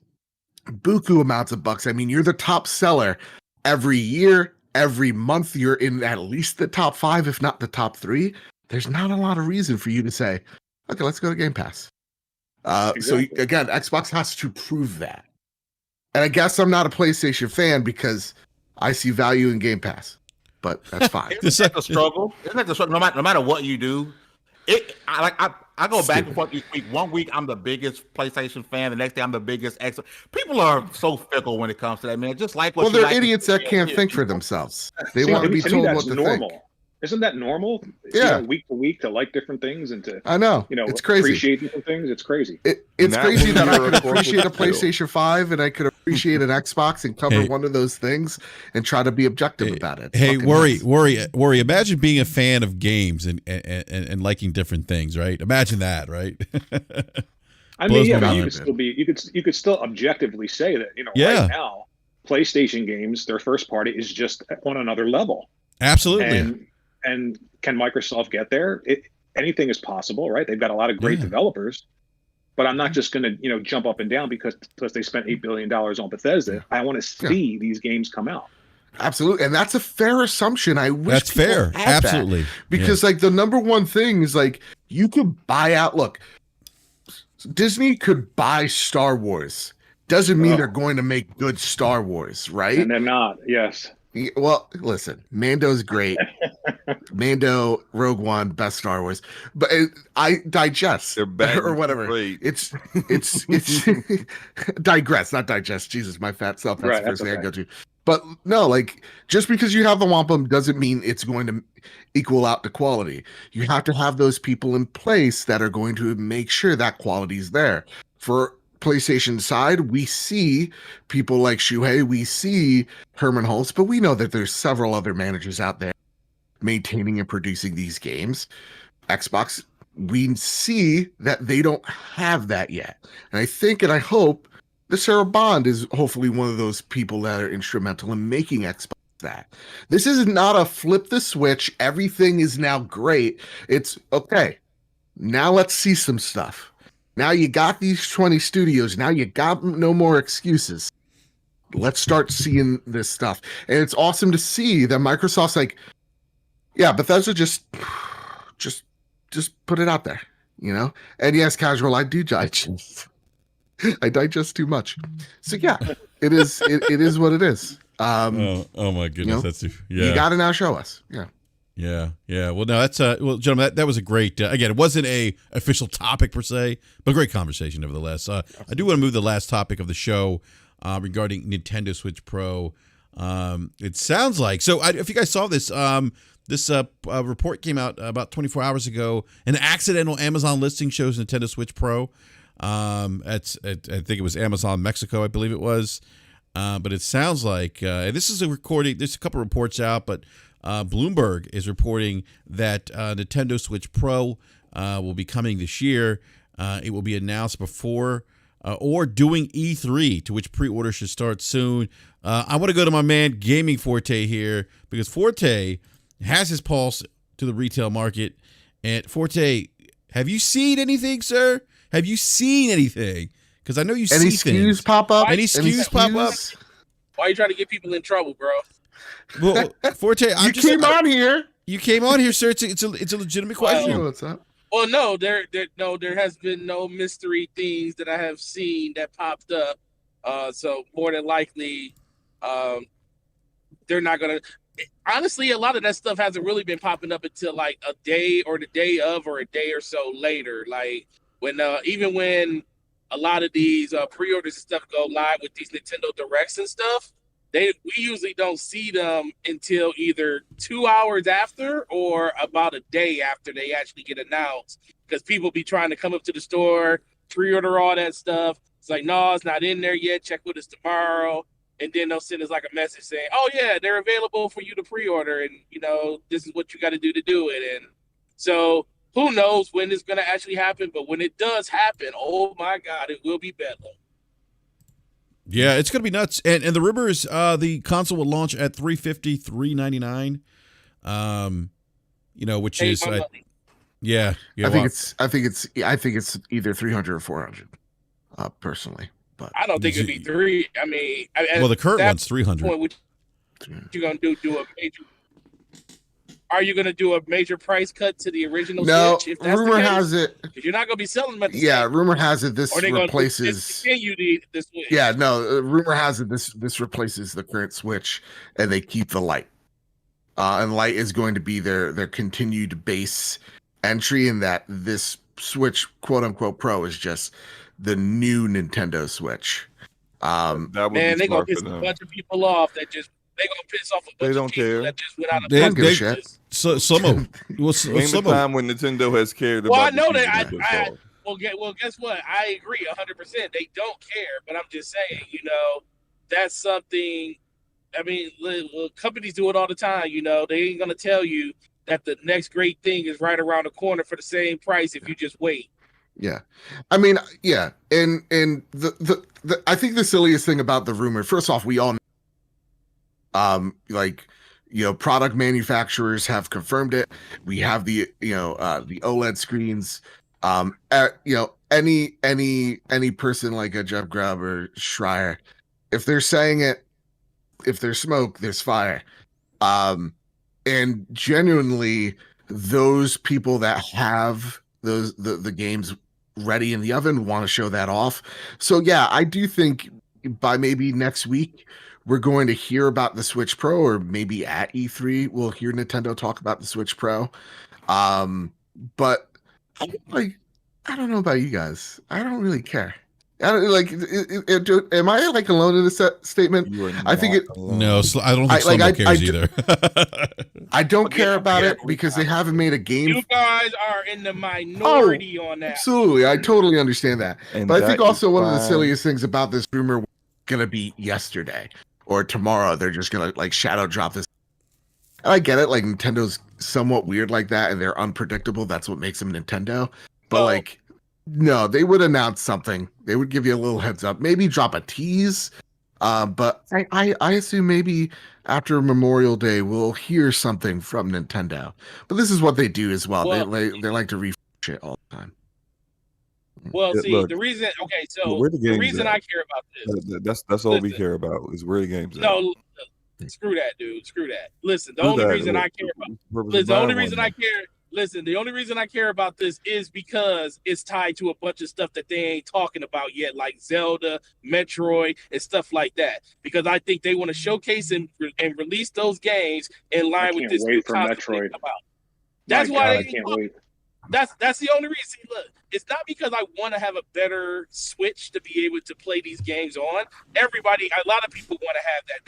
buku amounts of bucks. I mean, you're the top seller every year, every month. You're in at least the top 5, if not the top 3. there's not a lot of reason for you to say, okay, let's go to Game Pass. Exactly. So again, Xbox has to prove that. And I guess I'm not a PlayStation fan because I see value in Game Pass, but that's fine. Isn't that the struggle? Isn't that the struggle? No matter what you do, I go back and forth each week. One week I'm the biggest PlayStation fan. The next day I'm the biggest Xbox. People are so fickle when it comes to that, man. Just like what they're like idiots that can't think for themselves. They See, want to be me, told that's what to normal. think. Isn't that normal? Yeah. Week to week to like different things and to I know. It's crazy. Appreciate different things. It's crazy. It's crazy that I could corporate appreciate a skill. PlayStation 5 and I could appreciate an Xbox and cover one of those things and try to be objective about it. It's Hey, fucking nuts. worry. Imagine being a fan of games and liking different things, right? Imagine that, right? I Blows mean, yeah, my but you mind. could still be you could still objectively say that, Yeah. right now, PlayStation games, their first party is just on another level. Absolutely. And can Microsoft get there? Anything is possible, right? They've got a lot of great developers, but I'm not just going to, jump up and down because they spent $8 billion on Bethesda. I want to see these games come out. Absolutely. And that's a fair assumption. I wish That's people fair. had that. Absolutely. Because like the number one thing is like you could buy out. Look, Disney could buy Star Wars. Doesn't mean they're going to make good Star Wars, right? And they're not. Yes. Well, listen, Mando's great. Mando, Rogue One, best Star Wars. But I digest They're bad or whatever. great. It's digress, not digest. Jesus, my fat self. That's Right, the first that's thing I okay. go to. But no, like just because you have the wampum doesn't mean it's going to equal out the quality. You have to have those people in place that are going to make sure that quality is there. For PlayStation side, we see people like Shuhei, we see Herman Holtz, but we know that there's several other managers out there maintaining and producing these games. Xbox, we see that they don't have that yet. And I think and I hope that Sarah Bond is hopefully one of those people that are instrumental in making Xbox that. This is not a flip the switch, everything is now great. It's okay. Now let's see some stuff. Now you got these 20 studios. Now you got no more excuses. Let's start seeing this stuff. And it's awesome to see that Microsoft's like, yeah, Bethesda just put it out there, And yes, casual, I do digest. I digest too much. So yeah, it is what it is. Oh my goodness, that's You got to now show us. Yeah. Yeah. Well, no, that's gentlemen, that was a great. Again, it wasn't a official topic per se, but a great conversation nevertheless. I do want to move to the last topic of the show regarding Nintendo Switch Pro. It sounds like if you guys saw this, this report came out about 24 hours ago. An accidental Amazon listing shows Nintendo Switch Pro. I think it was Amazon Mexico, I believe it was. But it sounds like this is a recording. There's a couple reports out, but Bloomberg is reporting that Nintendo Switch Pro will be coming this year. It will be announced before or doing E3, to which pre-order should start soon. I want to go to my man Gaming Forte here because Forte has his pulse to the retail market. And Forte, have you seen anything, sir? Have you seen anything? Because I know you Any see SKUs things. pop up? Any SKUs pop up? Why are you trying to get people in trouble, bro? Well, Forte, You came on here. You came on here, sir. It's a legitimate question. What's up? Well, no, there has been no mystery things that I have seen that popped up. So more than likely, they're not gonna. Honestly, a lot of that stuff hasn't really been popping up until like a day or the day of, or a day or so later. Like when even when a lot of these pre-orders and stuff go live with these Nintendo Directs and stuff, we usually don't see them until either 2 hours after or about a day after they actually get announced. Because people be trying to come up to the store, pre-order all that stuff. It's like, no, it's not in there yet. Check with us tomorrow. And then they'll send us like a message saying, oh, yeah, they're available for you to pre-order. And, this is what you got to do it. And so who knows when it's going to actually happen. But when it does happen, oh, my God, it will be bedlam. Yeah, it's going to be nuts. And the rumor is the console will launch at $350, $399. Which is yeah. I think it's either 300 or 400. Personally, but I don't think it'd be three. I mean, the current one's 300. What you gonna do? Do a major? are you going to do a major price cut to the original No, Switch? If that's rumor the case, has it. because you're not going to be selling them at the Yeah, same. rumor has it this Or they replaces. Continue the Switch. Yeah, no. Rumor has it this replaces the current Switch, and they keep the Lite. And Lite is going to be their continued base entry, in that this Switch, quote unquote, Pro is just the new Nintendo Switch. That would Man, be they gonna smart piss for a them. bunch of people off that just they gonna piss off a bunch They of don't people care. that just went out of They don't give a business. shit. So Slomo, well, Name the Slomo, time when Nintendo has cared about. Well, I know the that. people that pissed off. Well, guess what? I agree 100%. They don't care, but I'm just saying, that's something. I mean, companies do it all the time. They ain't gonna tell you that the next great thing is right around the corner for the same price if you just wait. Yeah, I mean, yeah, and the I think the silliest thing about the rumor, first off, we all know, product manufacturers have confirmed it. We have the the OLED screens. Any person like a Jeff Grubb or Schreier, if they're saying it, if there's smoke, there's fire. And genuinely, those people that have the games ready in the oven want to show that off. So yeah, I do think by maybe next week we're going to hear about the Switch Pro, or maybe at E3 we'll hear Nintendo talk about the Switch Pro. But I don't know about you guys. I don't really care. I don't am I like alone in this statement? I think it. Alone. no, I don't think Slomo cares either. I don't care about it because they haven't made a game. You guys are in the minority on that. Absolutely, I totally understand that. And But I think that also is one of the fine. silliest things about this rumor gonna be yesterday or tomorrow. They're just gonna like shadow drop this. And I get it, like Nintendo's somewhat weird like that, and they're unpredictable. That's what makes them Nintendo. But no, they would announce something. They would give you a little heads up, maybe drop a tease. But I assume maybe after Memorial Day we'll hear something from Nintendo. But this is what they do as well. They like to refresh it all the time. Well, see, Look, the reason. Okay, so where the the game's reason at. I care about this. That's all we Listen. care about is where the game's at. No, screw that, dude. Screw that. Listen, the Screw only that. reason I care about. Listen, the only reason I care. Listen, the only reason I care about this is because it's tied to a bunch of stuff that they ain't talking about yet, like Zelda, Metroid, and stuff like that. Because I think they want to showcase and release those games in line with this new concept they come out. That's why I can't wait. That's the only reason. Look, it's not because I want to have a better Switch to be able to play these games on. A lot of people want to have that.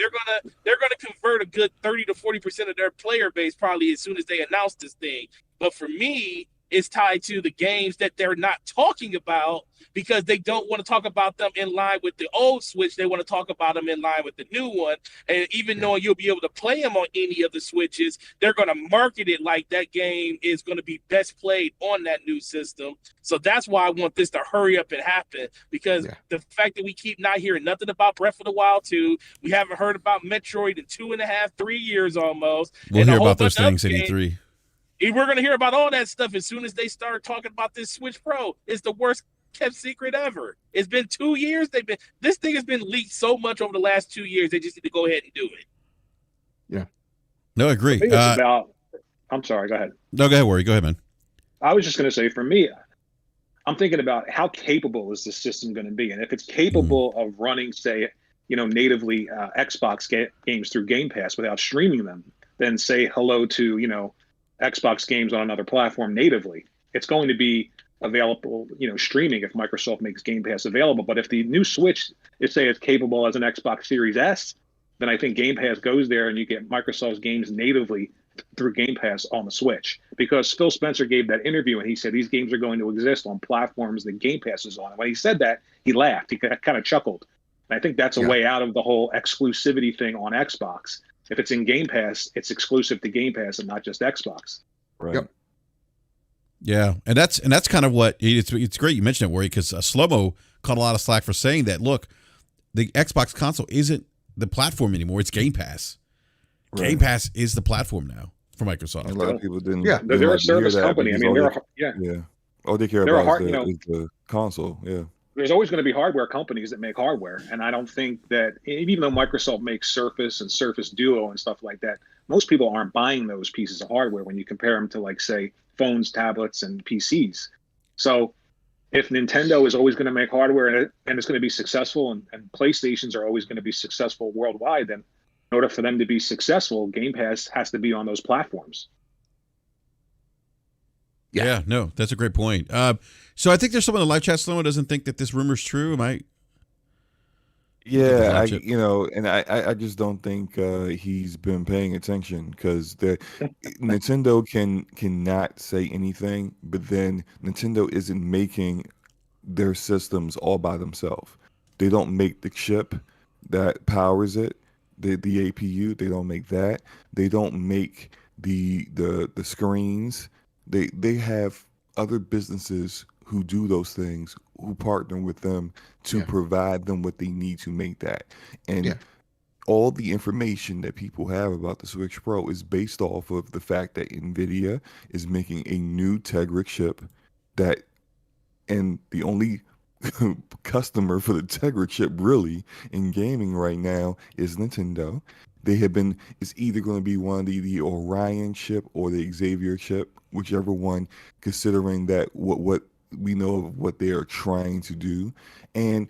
They're gonna convert a good 30 to 40% of their player base probably as soon as they announce this thing. But for me, it's tied to the games that they're not talking about because they don't want to talk about them in line with the old Switch. They want to talk about them in line with the new one. And even though you'll be able to play them on any of the Switches, they're going to market it like that game is going to be best played on that new system. So that's why I want this to hurry up and happen, because the fact that we keep not hearing nothing about Breath of the Wild 2, we haven't heard about Metroid in 2.5, 3 years almost. We'll hear about those things at E3. We're going to hear about all that stuff as soon as they start talking about this Switch Pro. It's the worst kept secret ever. It's been 2 years. This thing has been leaked so much over the last 2 years. They just need to go ahead and do it. Yeah. No, I agree. I think it's about. I'm sorry. Go ahead. No, go ahead, Worry. Go ahead, man. I was just going to say, for me, I'm thinking about how capable is the system going to be, and if it's capable of running, say, natively Xbox games through Game Pass without streaming them, then say hello to Xbox games on another platform natively. It's going to be available, streaming if Microsoft makes Game Pass available. But if the new Switch is, say, it's capable as an Xbox Series S, then I think Game Pass goes there and you get Microsoft's games natively through Game Pass on the Switch. Because Phil Spencer gave that interview and he said these games are going to exist on platforms that Game Pass is on. And when he said that, he laughed. He kind of chuckled. And I think that's a way out of the whole exclusivity thing on Xbox. If it's in Game Pass, it's exclusive to Game Pass and not just Xbox. Right. Yep. Yeah, and that's kind of what it's great you mentioned it, Worry, because Slomo caught a lot of slack for saying that. Look, the Xbox console isn't the platform anymore; it's Game Pass. Right. Game Pass is the platform now for Microsoft. And a lot of people didn't. Yeah, didn't they're like a to hear service that company. I because mean, yeah. All they care they're a about hard- is the console. Yeah. There's always going to be hardware companies that make hardware, and I don't think that even though Microsoft makes Surface and Surface Duo and stuff like that, most people aren't buying those pieces of hardware when you compare them to, like, say, phones, tablets, and PCs. So if Nintendo is always going to make hardware and it's going to be successful, and PlayStations are always going to be successful worldwide, then in order for them to be successful, Game Pass has to be on those platforms. Yeah, no, that's a great point. So I think there's someone in the live chat, Slomo, doesn't think that this rumor's true. Am I? Yeah, I just don't think he's been paying attention, because Nintendo cannot say anything, but then Nintendo isn't making their systems all by themselves. They don't make the chip that powers it, the APU. They don't make that. They don't make the screens. They have other businesses who do those things, who partner with them to provide them what they need to make that. And all the information that people have about the Switch Pro is based off of the fact that NVIDIA is making a new Tegra chip and the only customer for the Tegra chip really in gaming right now is Nintendo. It's either going to be one of the Orion chip or the Xavier chip, whichever one, considering that what we know of what they are trying to do. And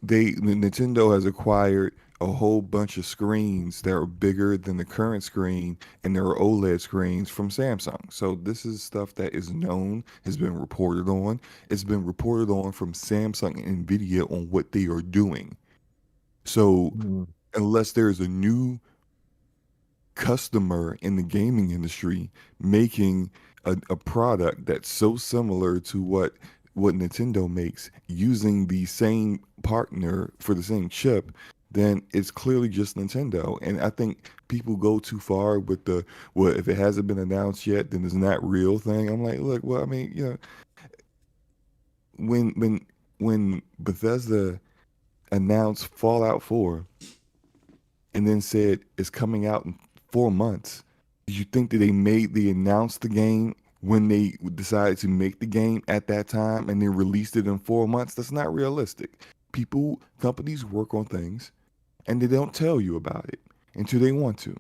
Nintendo has acquired a whole bunch of screens that are bigger than the current screen, and there are OLED screens from Samsung. So this is stuff that is known, has been reported on. It's been reported on from Samsung and NVIDIA on what they are doing. So unless there's a new customer in the gaming industry making a product that's so similar to what Nintendo makes, using the same partner for the same chip, then it's clearly just Nintendo. And I think people go too far with if it hasn't been announced yet, then it's not real thing. I'm like, look, well, I mean, you know, when Bethesda announced Fallout 4 and then said it's coming out in 4 months, do you think that they announced the game when they decided to make the game at that time and then released it in 4 months? That's not realistic. Companies work on things and they don't tell you about it until they want to.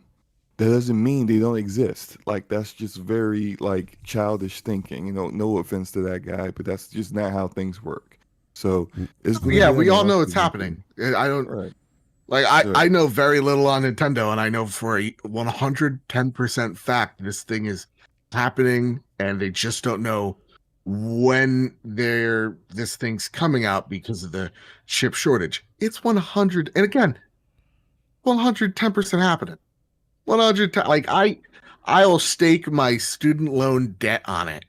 That doesn't mean they don't exist. Like, that's just very, like, childish thinking. You know, no offense to that guy, but that's just not how things work. So we all know it's happening. I don't. Right. Like, I know very little on Nintendo, and I know for a 110% fact this thing is happening, and they just don't know when this thing's coming out because of the chip shortage. It's 100, and again, 110% happening. 110. Like, I'll stake my student loan debt on it.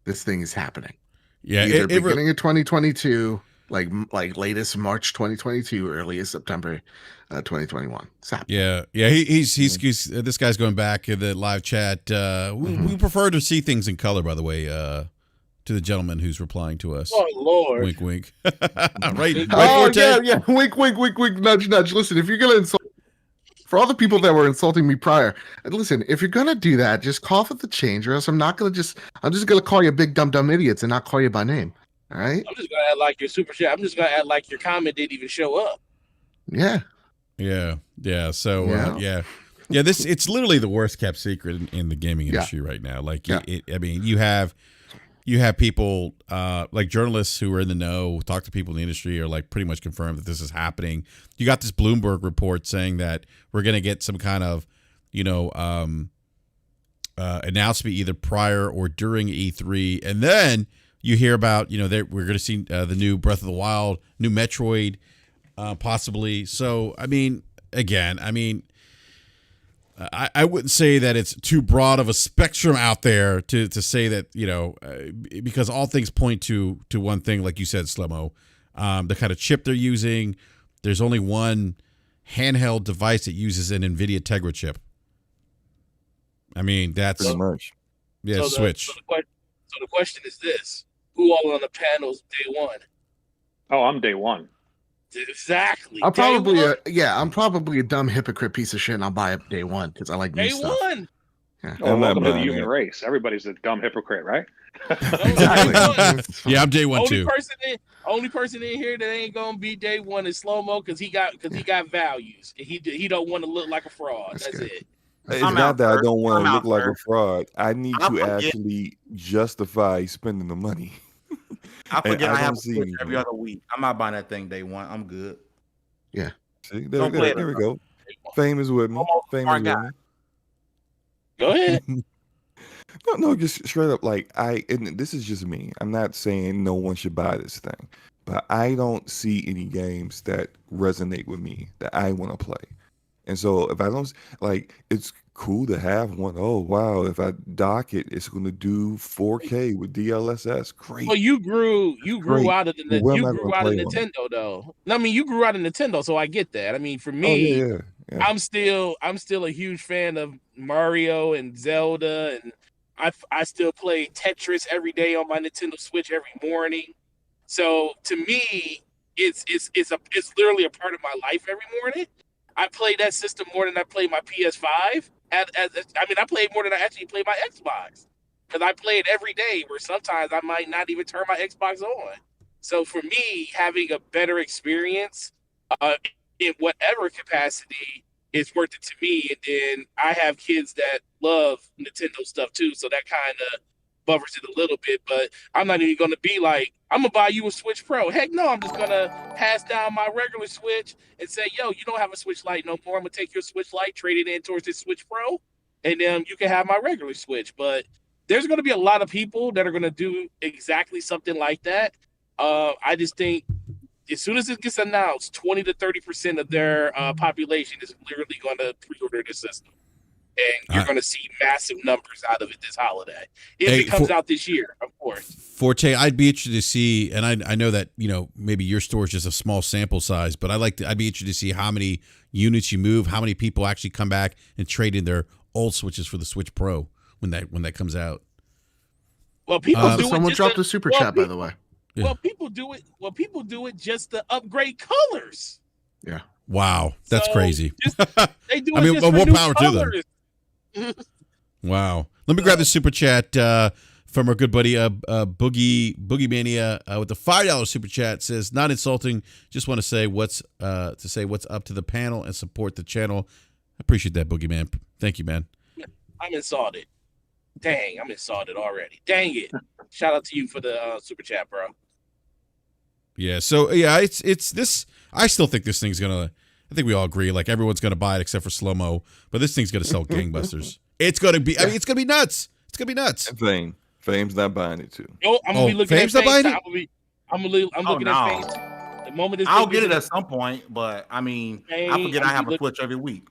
This thing is happening. Yeah, either beginning of 2022. Like latest March 2022, earliest September 2021. Yeah. He's this guy's going back in the live chat. We prefer to see things in color, by the way. To the gentleman who's replying to us. Oh Lord! Wink, wink. right. Oh yeah. Wink, wink, wink, wink. Nudge, nudge. Listen, if you're gonna insult, for all the people that were insulting me prior, listen, if you're gonna do that, just call for the change, or else I'm just gonna call you big dumb idiots and not call you by name. All right. I'm just gonna act like your super chat. I'm just gonna act like your comment didn't even show up. Yeah. So it's literally the worst kept secret in the gaming industry right now. Like, I mean, you have people like journalists who are in the know, talk to people in the industry, are like pretty much confirmed that this is happening. You got this Bloomberg report saying that we're gonna get some kind of, announcement either prior or during E3, and then you hear about, we're going to see the new Breath of the Wild, new Metroid, possibly. So, I mean, again, I wouldn't say that it's too broad of a spectrum out there to say that, because all things point to one thing, like you said, Slomo, the kind of chip they're using. There's only one handheld device that uses an NVIDIA Tegra chip. I mean, that's pretty much. Yeah, so Switch. So the question is this. Who all on the panels day one? Oh, I'm day one. Exactly. I'm probably a dumb hypocrite piece of shit, and I'll buy it day one because I like new stuff. Day one. Yeah. Oh, welcome to the human race. Everybody's a dumb hypocrite, right? Exactly. Yeah, I'm day one too. Only person in here that ain't gonna be day one is Slow-Mo because he got values. He don't want to look like a fraud. That's it. It's I'm not out, that I sir. don't want I'm to out, look like sir. a fraud. I need I to forget. actually justify spending the money. I And forget I I have don't a see Switch every anything. other week. I'm not buying that thing day one. I'm good. Yeah. See, Don't play it there we enough. go. Fame is with me. Almost Fame smart is guy. with Go ahead. me. No, just straight up. Like and this is just me. I'm not saying no one should buy this thing, but I don't see any games that resonate with me that I want to play. And so if I don't like, it's cool to have one. Oh wow, if I dock it, it's going to do 4K with DLSS. Great, Well, you grew great. out of But where am you I going grew to out of play on it? Nintendo though. I mean, you grew out of Nintendo, so I get that. I mean, for Oh me, yeah. I'm still a huge fan of Mario and Zelda, and I still play Tetris every day on my Nintendo Switch every morning. So to me, it's literally a part of my life every morning. I play that system more than I play my PS5. I mean, I play more than I actually play my Xbox because I play it every day. Where sometimes I might not even turn my Xbox on. So for me, having a better experience in whatever capacity is worth it to me. And then I have kids that love Nintendo stuff too, so that kind of buffers it a little bit. But I'm not even going to be like, I'm gonna buy you a Switch Pro. Heck no, I'm just gonna pass down my regular Switch and say, yo, you don't have a Switch Lite no more. I'm gonna take your Switch Lite, trade it in towards this Switch Pro, and then you can have my regular Switch. But there's gonna be a lot of people that are gonna do exactly something like that. I just think as soon as it gets announced, 20 to 30% of their population is literally going to pre-order the system. And you're going to see massive numbers out of it this holiday. If it comes out this year, of course. Forte, I'd be interested to see, and I know that, maybe your store is just a small sample size, but I'd be interested to see how many units you move, how many people actually come back and trade in their old Switches for the Switch Pro when that comes out. Well, people do someone dropped a super chat, by the way. Yeah. Well, people do it just to upgrade colors. Yeah. Wow, that's crazy. They do it just for new power colors. To them. Wow. Let me grab the super chat from our good buddy Boogie Mania with the $5 super chat. Says, not insulting, just want to say what's up to the panel and support the channel. I appreciate that, Boogie Man. Thank you, man. I'm insulted. Dang, I'm insulted already. Dang it. Shout out to you for the super chat, bro. Yeah, so yeah, it's this. I still think this thing's gonna. I think we all agree, like everyone's gonna buy it except for Slow Mo, but this thing's gonna sell gangbusters. It's gonna be. I mean, it's gonna be nuts. It's gonna be nuts. And Fame's not buying it too. No, I'm gonna be looking Fame's at not buying it. I'm looking at Fame. The moment I'll get it at some point, but I mean, I forget I have a Switch every week.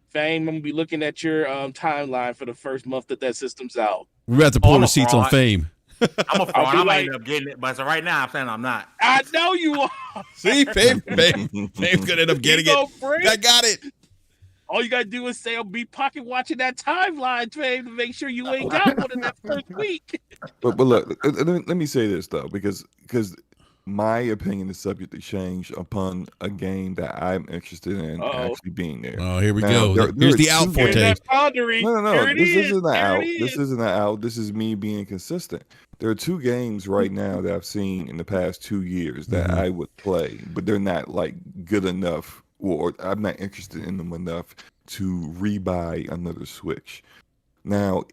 Fame, I'm gonna be looking at your timeline for the first month that system's out. We're about to pull receipts on Fame. I'm a fraud. I might end up getting it, but so right now I'm saying I'm not. I know you are. See, Fame's gonna end up getting it. I got it. All you gotta do is say, "I'll be pocket watching that timeline, Fame, to make sure you ain't got one in that first week." But look, let me say this though, because my opinion is subject to change upon a game that I'm interested in actually being there. Oh, here we go. Here's the out Forte. No. This isn't an out. This isn't an out. This is me being consistent. There are two games right now that I've seen in the past 2 years that I would play, but they're not like good enough, or I'm not interested in them enough to rebuy another Switch. Now,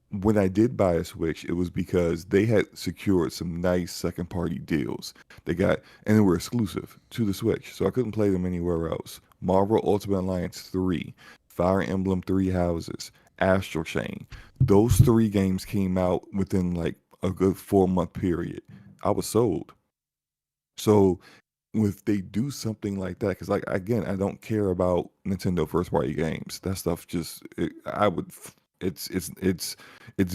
when I did buy a Switch, it was because they had secured some nice second-party deals. And they were exclusive to the Switch, so I couldn't play them anywhere else. Marvel Ultimate Alliance 3, Fire Emblem 3 Houses, Astral Chain. Those 3 games came out within like a good 4-month period. I was sold. So if they do something like that, because like again, I don't care about Nintendo first-party games. That stuff it's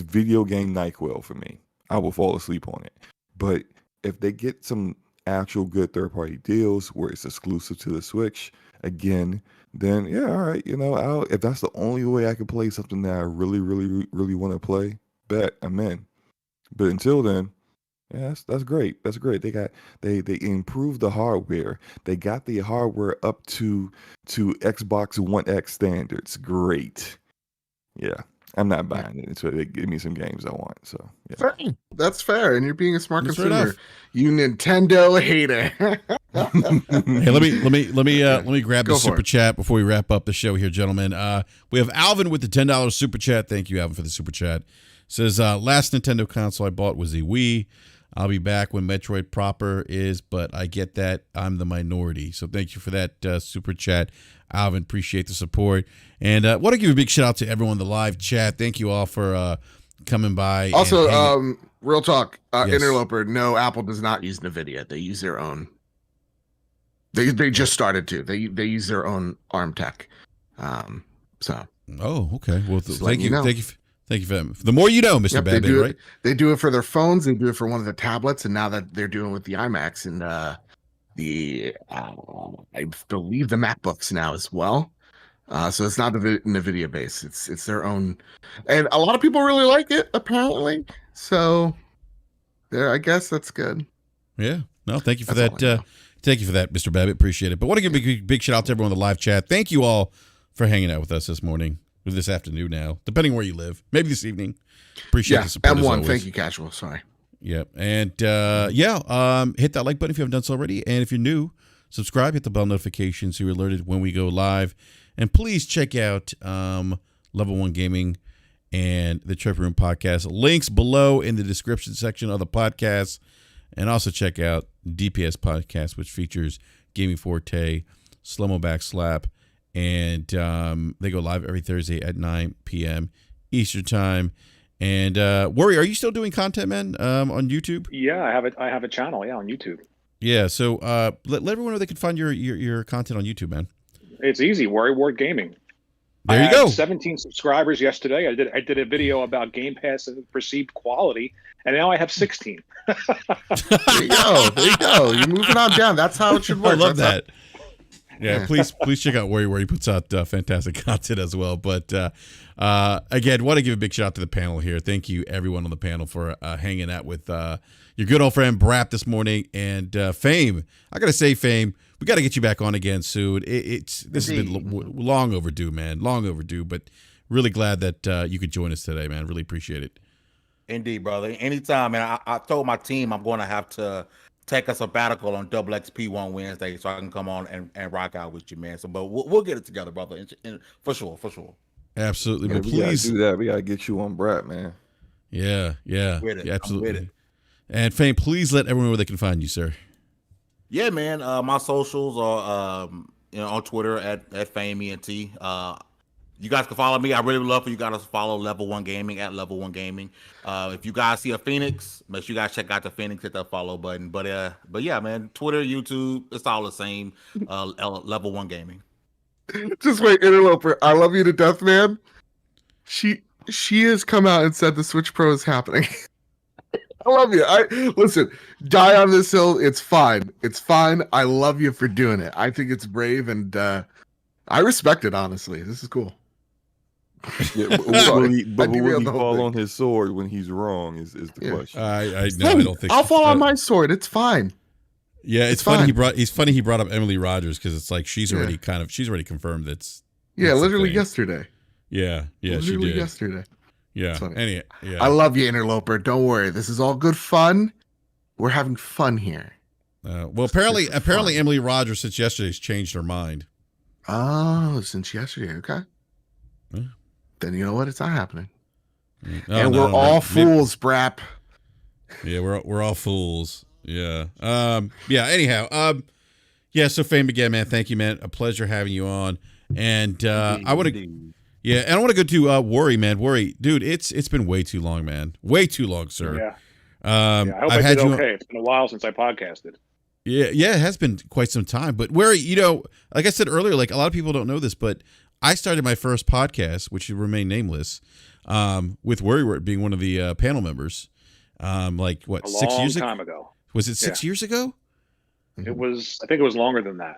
video game NyQuil for me. I will fall asleep on it. But if they get some actual good third-party deals where it's exclusive to the Switch, again, then yeah, all right, if that's the only way I can play something that I really, really, really want to play, bet I'm in. But until then, yeah, that's great. That's great. They improved the hardware. They got the hardware up to Xbox One X standards. Great. Yeah. I'm not buying it until they give me some games I want. So yeah. That's fair. And you're being a smart consumer. You Nintendo hater. Hey, let me grab the super chat before we wrap up the show here, gentlemen. We have Alvin with the $10 super chat. Thank you, Alvin, for the super chat. Says, last Nintendo console I bought was a Wii. I'll be back when Metroid proper is, but I get that I'm the minority. So thank you for that super chat, Alvin. Appreciate the support. And want to give a big shout out to everyone in the live chat. Thank you all for coming by. Also, real talk, Yes. Interloper, no, Apple does not use NVIDIA. They use their own. They just started to. They use their own ARM tech. So. Oh, okay. Well, thank you. know. Thank you for that. The more you know, Mr. Babbitt, right? They do it for their phones. They do it for one of the tablets, and now that they're doing it with the iMacs and I believe the MacBooks now as well. So it's not the NVIDIA base. It's their own, and a lot of people really like it apparently. So there, I guess that's good. Yeah. No, thank you for that. Thank you for that, Mr. Babbitt. Appreciate it. But want to give a big shout out to everyone in the live chat. Thank you all for hanging out with us this morning, or this afternoon now, depending where you live. Maybe this evening. Appreciate the support. M1. Thank you, Casual. Sorry. Yep. And hit that like button if you haven't done so already. And if you're new, subscribe, hit the bell notification so you're alerted when we go live. And please check out Level 1 Gaming and the Trophy Room podcast. Links below in the description section of the podcast. And also check out DPS Podcast, which features Gaming Forte, Slow-Mo Backslap, and they go live every Thursday at 9 p.m. Eastern Time. And Worry, are you still doing content, man, on YouTube? Yeah, I have a channel, on YouTube. Yeah, so let everyone know they can find your content on YouTube, man. It's easy, WorryWart Gaming. There you go. 17 subscribers yesterday. I did a video about Game Pass and perceived quality, and now I have 16. There you go. You're moving on down. That's how it should work. I love that. Yeah, please check out where he puts out fantastic content as well. But again, want to give a big shout out to the panel here. Thank you, everyone on the panel, for hanging out with your good old friend BRAP this morning. And Fame, I gotta say, Fame, we got to get you back on again soon. This has been long overdue, man. Long overdue. But really glad that you could join us today, man. Really appreciate it. Indeed, brother. Anytime, man. I told my team I'm going to have to take a sabbatical on Double XP one Wednesday so I can come on and rock out with you, man. So, but we'll get it together, brother. For sure. Absolutely. Yeah, but please do that. We gotta get you on BRAP, man. Yeah, absolutely. I'm with it. And Fame, please let everyone know where they can find you, sir. Yeah, man. My socials are on Twitter at FameENT. You guys can follow me. I really would love for you guys to follow Level 1 Gaming at Level 1 Gaming. If you guys see a Phoenix, make sure you guys check out the Phoenix, hit that follow button. But yeah, man, Twitter, YouTube, it's all the same. Level 1 Gaming. Just wait, Interloper. I love you to death, man. She has come out and said the Switch Pro is happening. I love you. Listen, die on this hill. It's fine. It's fine. I love you for doing it. I think it's brave, and I respect it, honestly. This is cool. Yeah, will he fall on his sword when he's wrong is the question. I don't think I'll fall on my sword. It's fine. Yeah, it's funny he brought up Emily Rogers because it's like she's already confirmed that's literally yesterday. Yeah, literally she did yesterday. Yeah. I love you, Interloper. Don't worry. This is all good fun. We're having fun here. Well, apparently Emily Rogers since yesterday's changed her mind. Oh, since yesterday, okay. Yeah. Then you know what? It's not happening. And we're all fools, BRAP. Yeah, we're all fools. Yeah. Anyhow. So Fame again, man. Thank you, man. A pleasure having you on. And I want to. Yeah, and I want to go to Worry, man. Worry, dude. It's been way too long, man. Way too long, sir. Yeah. I hope I did okay. It's been a while since I podcasted. Yeah, it has been quite some time. But Worry, like I said earlier, like a lot of people don't know this, but I started my first podcast, which should remain nameless, with WorryWart being one of the panel members. 6 years ago? Was it 6 years ago? It was. I think it was longer than that.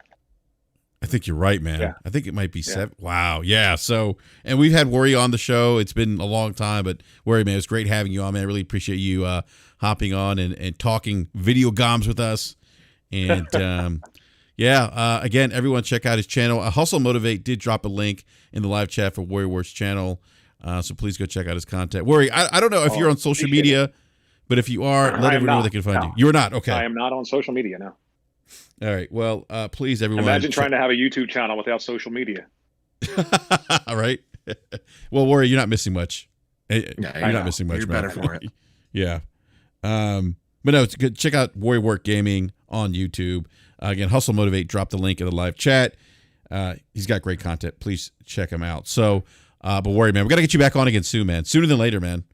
I think you're right, man. Yeah. I think it might be 7. Wow. Yeah. So, and we've had Worry on the show. It's been a long time, but Worry, man, it's great having you on, man. I really appreciate you hopping on and talking video games with us. And again, everyone check out his channel. Hustle Motivate did drop a link in the live chat for WorryWart's channel. So please go check out his content. Worry, I don't know if you're on social media, but if you are, let everyone know they can find you. You're not? Okay. I am not on social media now. All right. Well, please, everyone. Imagine trying to have a YouTube channel without social media. All right. Well, Worry, you're not missing much. You're not missing much. You're man. better for it. Yeah. But no, it's good. Check out WorryWart Gaming on YouTube. Again, Hustle Motivate. Drop the link in the live chat. He's got great content. Please check him out. So, but Worry, man, we got to get you back on again soon, man. Sooner than later, man.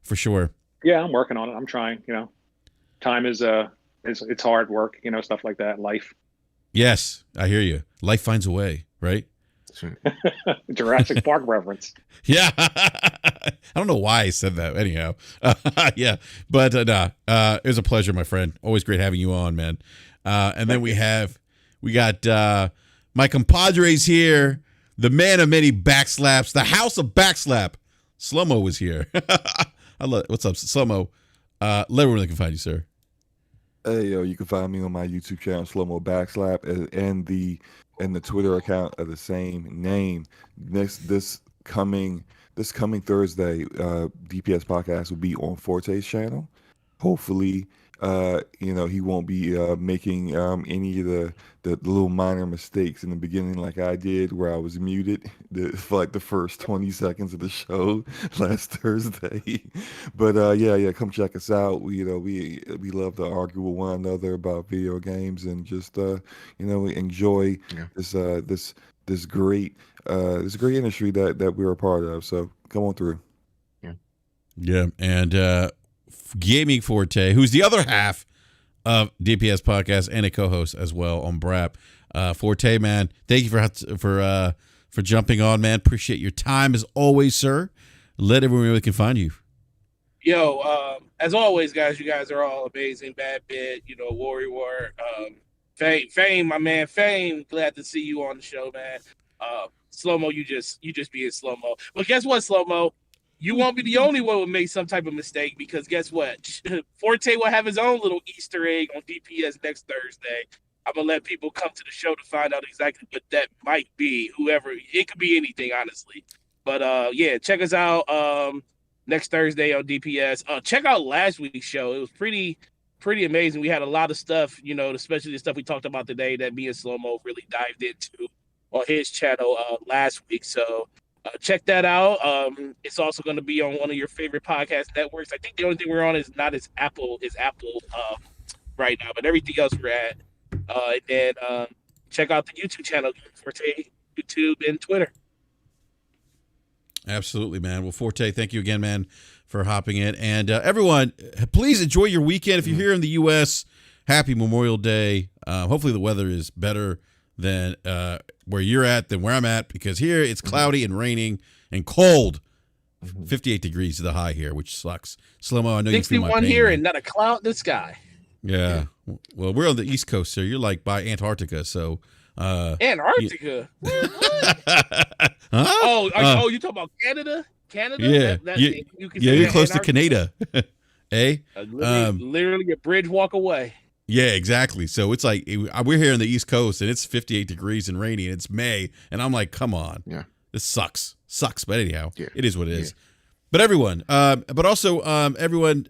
For sure. Yeah, I'm working on it. I'm trying. Time is it's hard work. Stuff like that. Life. Yes, I hear you. Life finds a way, right? Jurassic Park reference. Yeah. I don't know why I said that. Anyhow. Yeah. But it was a pleasure, my friend. Always great having you on, man. And then we got my compadres here, the man of many backslaps, the house of backslap. Slow-mo was here. What's up, Slow-mo? Let everyone can find you, sir. Hey, yo, you can find me on my YouTube channel, Slow-mo Backslap, and the Twitter account of the same name. This coming Thursday, DPS podcast will be on Forte's channel. Hopefully, he won't be making any of the little minor mistakes in the beginning like I did, where I was muted for like the first 20 seconds of the show last Thursday. But yeah, come check us out. We love to argue with one another about video games and just enjoy this great industry that we're a part of. So come on through. Yeah, and Gaming Forte, who's the other half of DPS podcast and a co-host as well on BRAP. Forte, man, thank you for jumping on, man. Appreciate your time as always, sir. Let everyone know where they can find you. Yo, as always, guys, you guys are all amazing. Bad Bit, WorryWart, Fame, my man, Fame. Glad to see you on the show, man. Slow-mo, you just being slow-mo. But guess what, slow-mo? You won't be the only one who make some type of mistake, because guess what? Forte will have his own little Easter egg on DPS next Thursday. I'm going to let people come to the show to find out exactly what that might be. Whoever, it could be anything, honestly. But yeah, check us out next Thursday on DPS. Check out last week's show. It was pretty amazing. We had a lot of stuff, especially the stuff we talked about today that me and Slow-mo really dived into on his channel last week. So check that out. It's also going to be on one of your favorite podcast networks. I think the only thing we're on is Apple right now, but everything else we're at. And then check out the YouTube channel, Forte, YouTube and Twitter. Absolutely, man. Well, Forte, thank you again, man, for hopping in. And everyone, please enjoy your weekend. If you're here in the U.S., happy Memorial Day. Hopefully the weather is better than where you're at than where I'm at, because here it's cloudy and raining and cold. 58 degrees is the high here, which sucks. Slow-mo, I know you feel my pain. 61 here, man. and not a cloud in the sky. Yeah. Well, we're on the East Coast, so you're like by Antarctica, so Antarctica. Huh? Oh, you talking about Canada? Yeah. You're close to Canada. Eh? Literally a bridge walk away. Yeah, exactly. So it's like we're here on the East Coast and it's 58 degrees and rainy and it's May, and I'm like, come on. Yeah. This sucks. But anyhow, yeah. It is what it is. But everyone, everyone,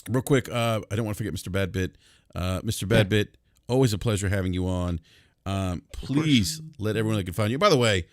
real quick, I don't want to forget Mr. Badbit. Mr. Badbit, always a pleasure having you on. Please let everyone that can find you. By the way,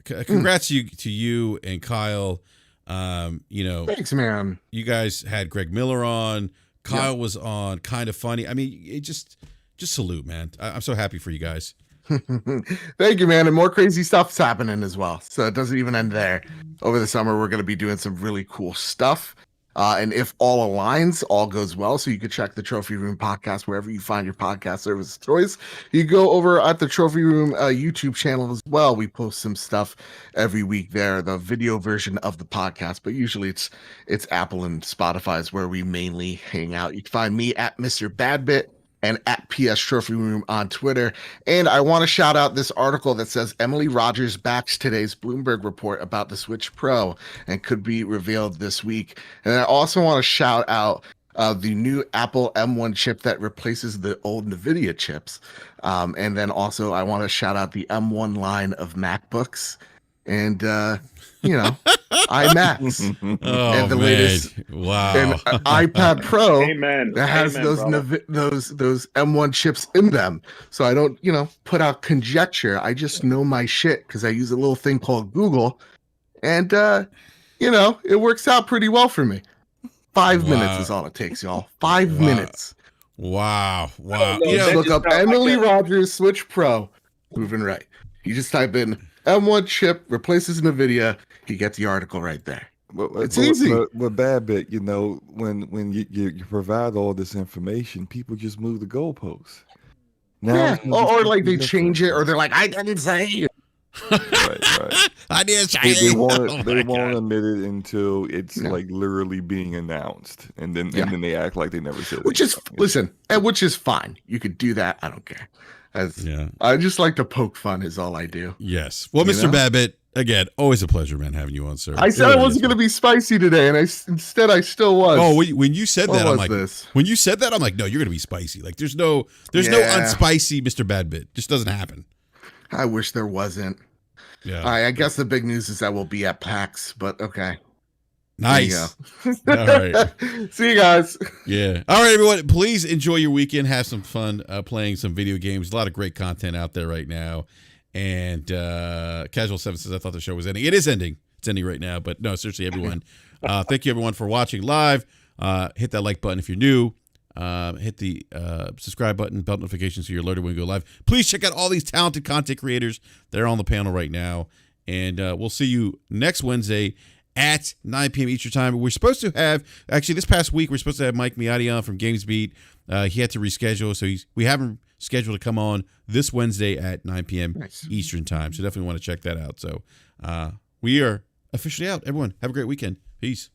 congrats to you and Kyle. Thanks, man. You guys had Greg Miller on. Kyle was on Kind of Funny. I mean, it just salute, man. I'm so happy for you guys. Thank you, man. And more crazy stuff's happening as well. So it doesn't even end there. Over the summer, we're going to be doing some really cool stuff. And if all aligns, all goes well. So you can check the Trophy Room podcast wherever you find your podcast service of choice. You go over at the Trophy Room YouTube channel as well. We post some stuff every week there, the video version of the podcast, but usually it's Apple and Spotify is where we mainly hang out. You can find me at Mr. Badbit and at PS Trophy Room on Twitter. And I want to shout out this article that says Emily Rogers backs today's Bloomberg report about the Switch Pro and could be revealed this week. And I also want to shout out the new Apple M1 chip that replaces the old NVIDIA chips. And then also I want to shout out the M1 line of MacBooks. and iMacs and the latest and iPad Pro Amen. that has those M1 chips in them. So I don't, put out conjecture. I just know my shit because I use a little thing called Google, and it works out pretty well for me. 5 minutes is all it takes, y'all. 5 minutes. Wow. Look up Emily Rogers Switch Pro. Moving right. You just type in M1 chip replaces NVIDIA. You get the article right there. It's easy. But bad bit, when you provide all this information, people just move the goalposts. Now, or like they change it, or they're like, I didn't say it. Right. I didn't say it. They won't admit it until it's like literally being announced, and then they act like they never said it. Which is fine. You could do that. I don't care. I just like to poke fun is all I do. Yes. Well, Mr. Babbitt, again, always a pleasure, man, having you on, sir. I said I wasn't going to be spicy today, and instead I still was. Oh, when you said that, I'm like, when you said that, I'm like, no, you're going to be spicy. Like, there's no unspicy Mr. Badbit. Just doesn't happen. I wish there wasn't. Yeah. I guess the big news is that we'll be at PAX, but okay. Nice. All right. See you guys. Yeah. All right, everyone. Please enjoy your weekend. Have some fun playing some video games. A lot of great content out there right now. And Casual 7 says, I thought the show was ending. It is ending. It's ending right now. But no, seriously, everyone. Thank you, everyone, for watching live. Hit that like button if you're new. Hit the subscribe button, bell notifications so you're alerted when we go live. Please check out all these talented content creators that are on the panel right now. And we'll see you next Wednesday at 9 p.m. Eastern Time. We're supposed to have, actually this past week, we're supposed to have Mike Miotti on from GamesBeat. He had to reschedule, so we have him scheduled to come on this Wednesday at 9 p.m. Eastern Time. So definitely want to check that out. So we are officially out. Everyone, have a great weekend. Peace.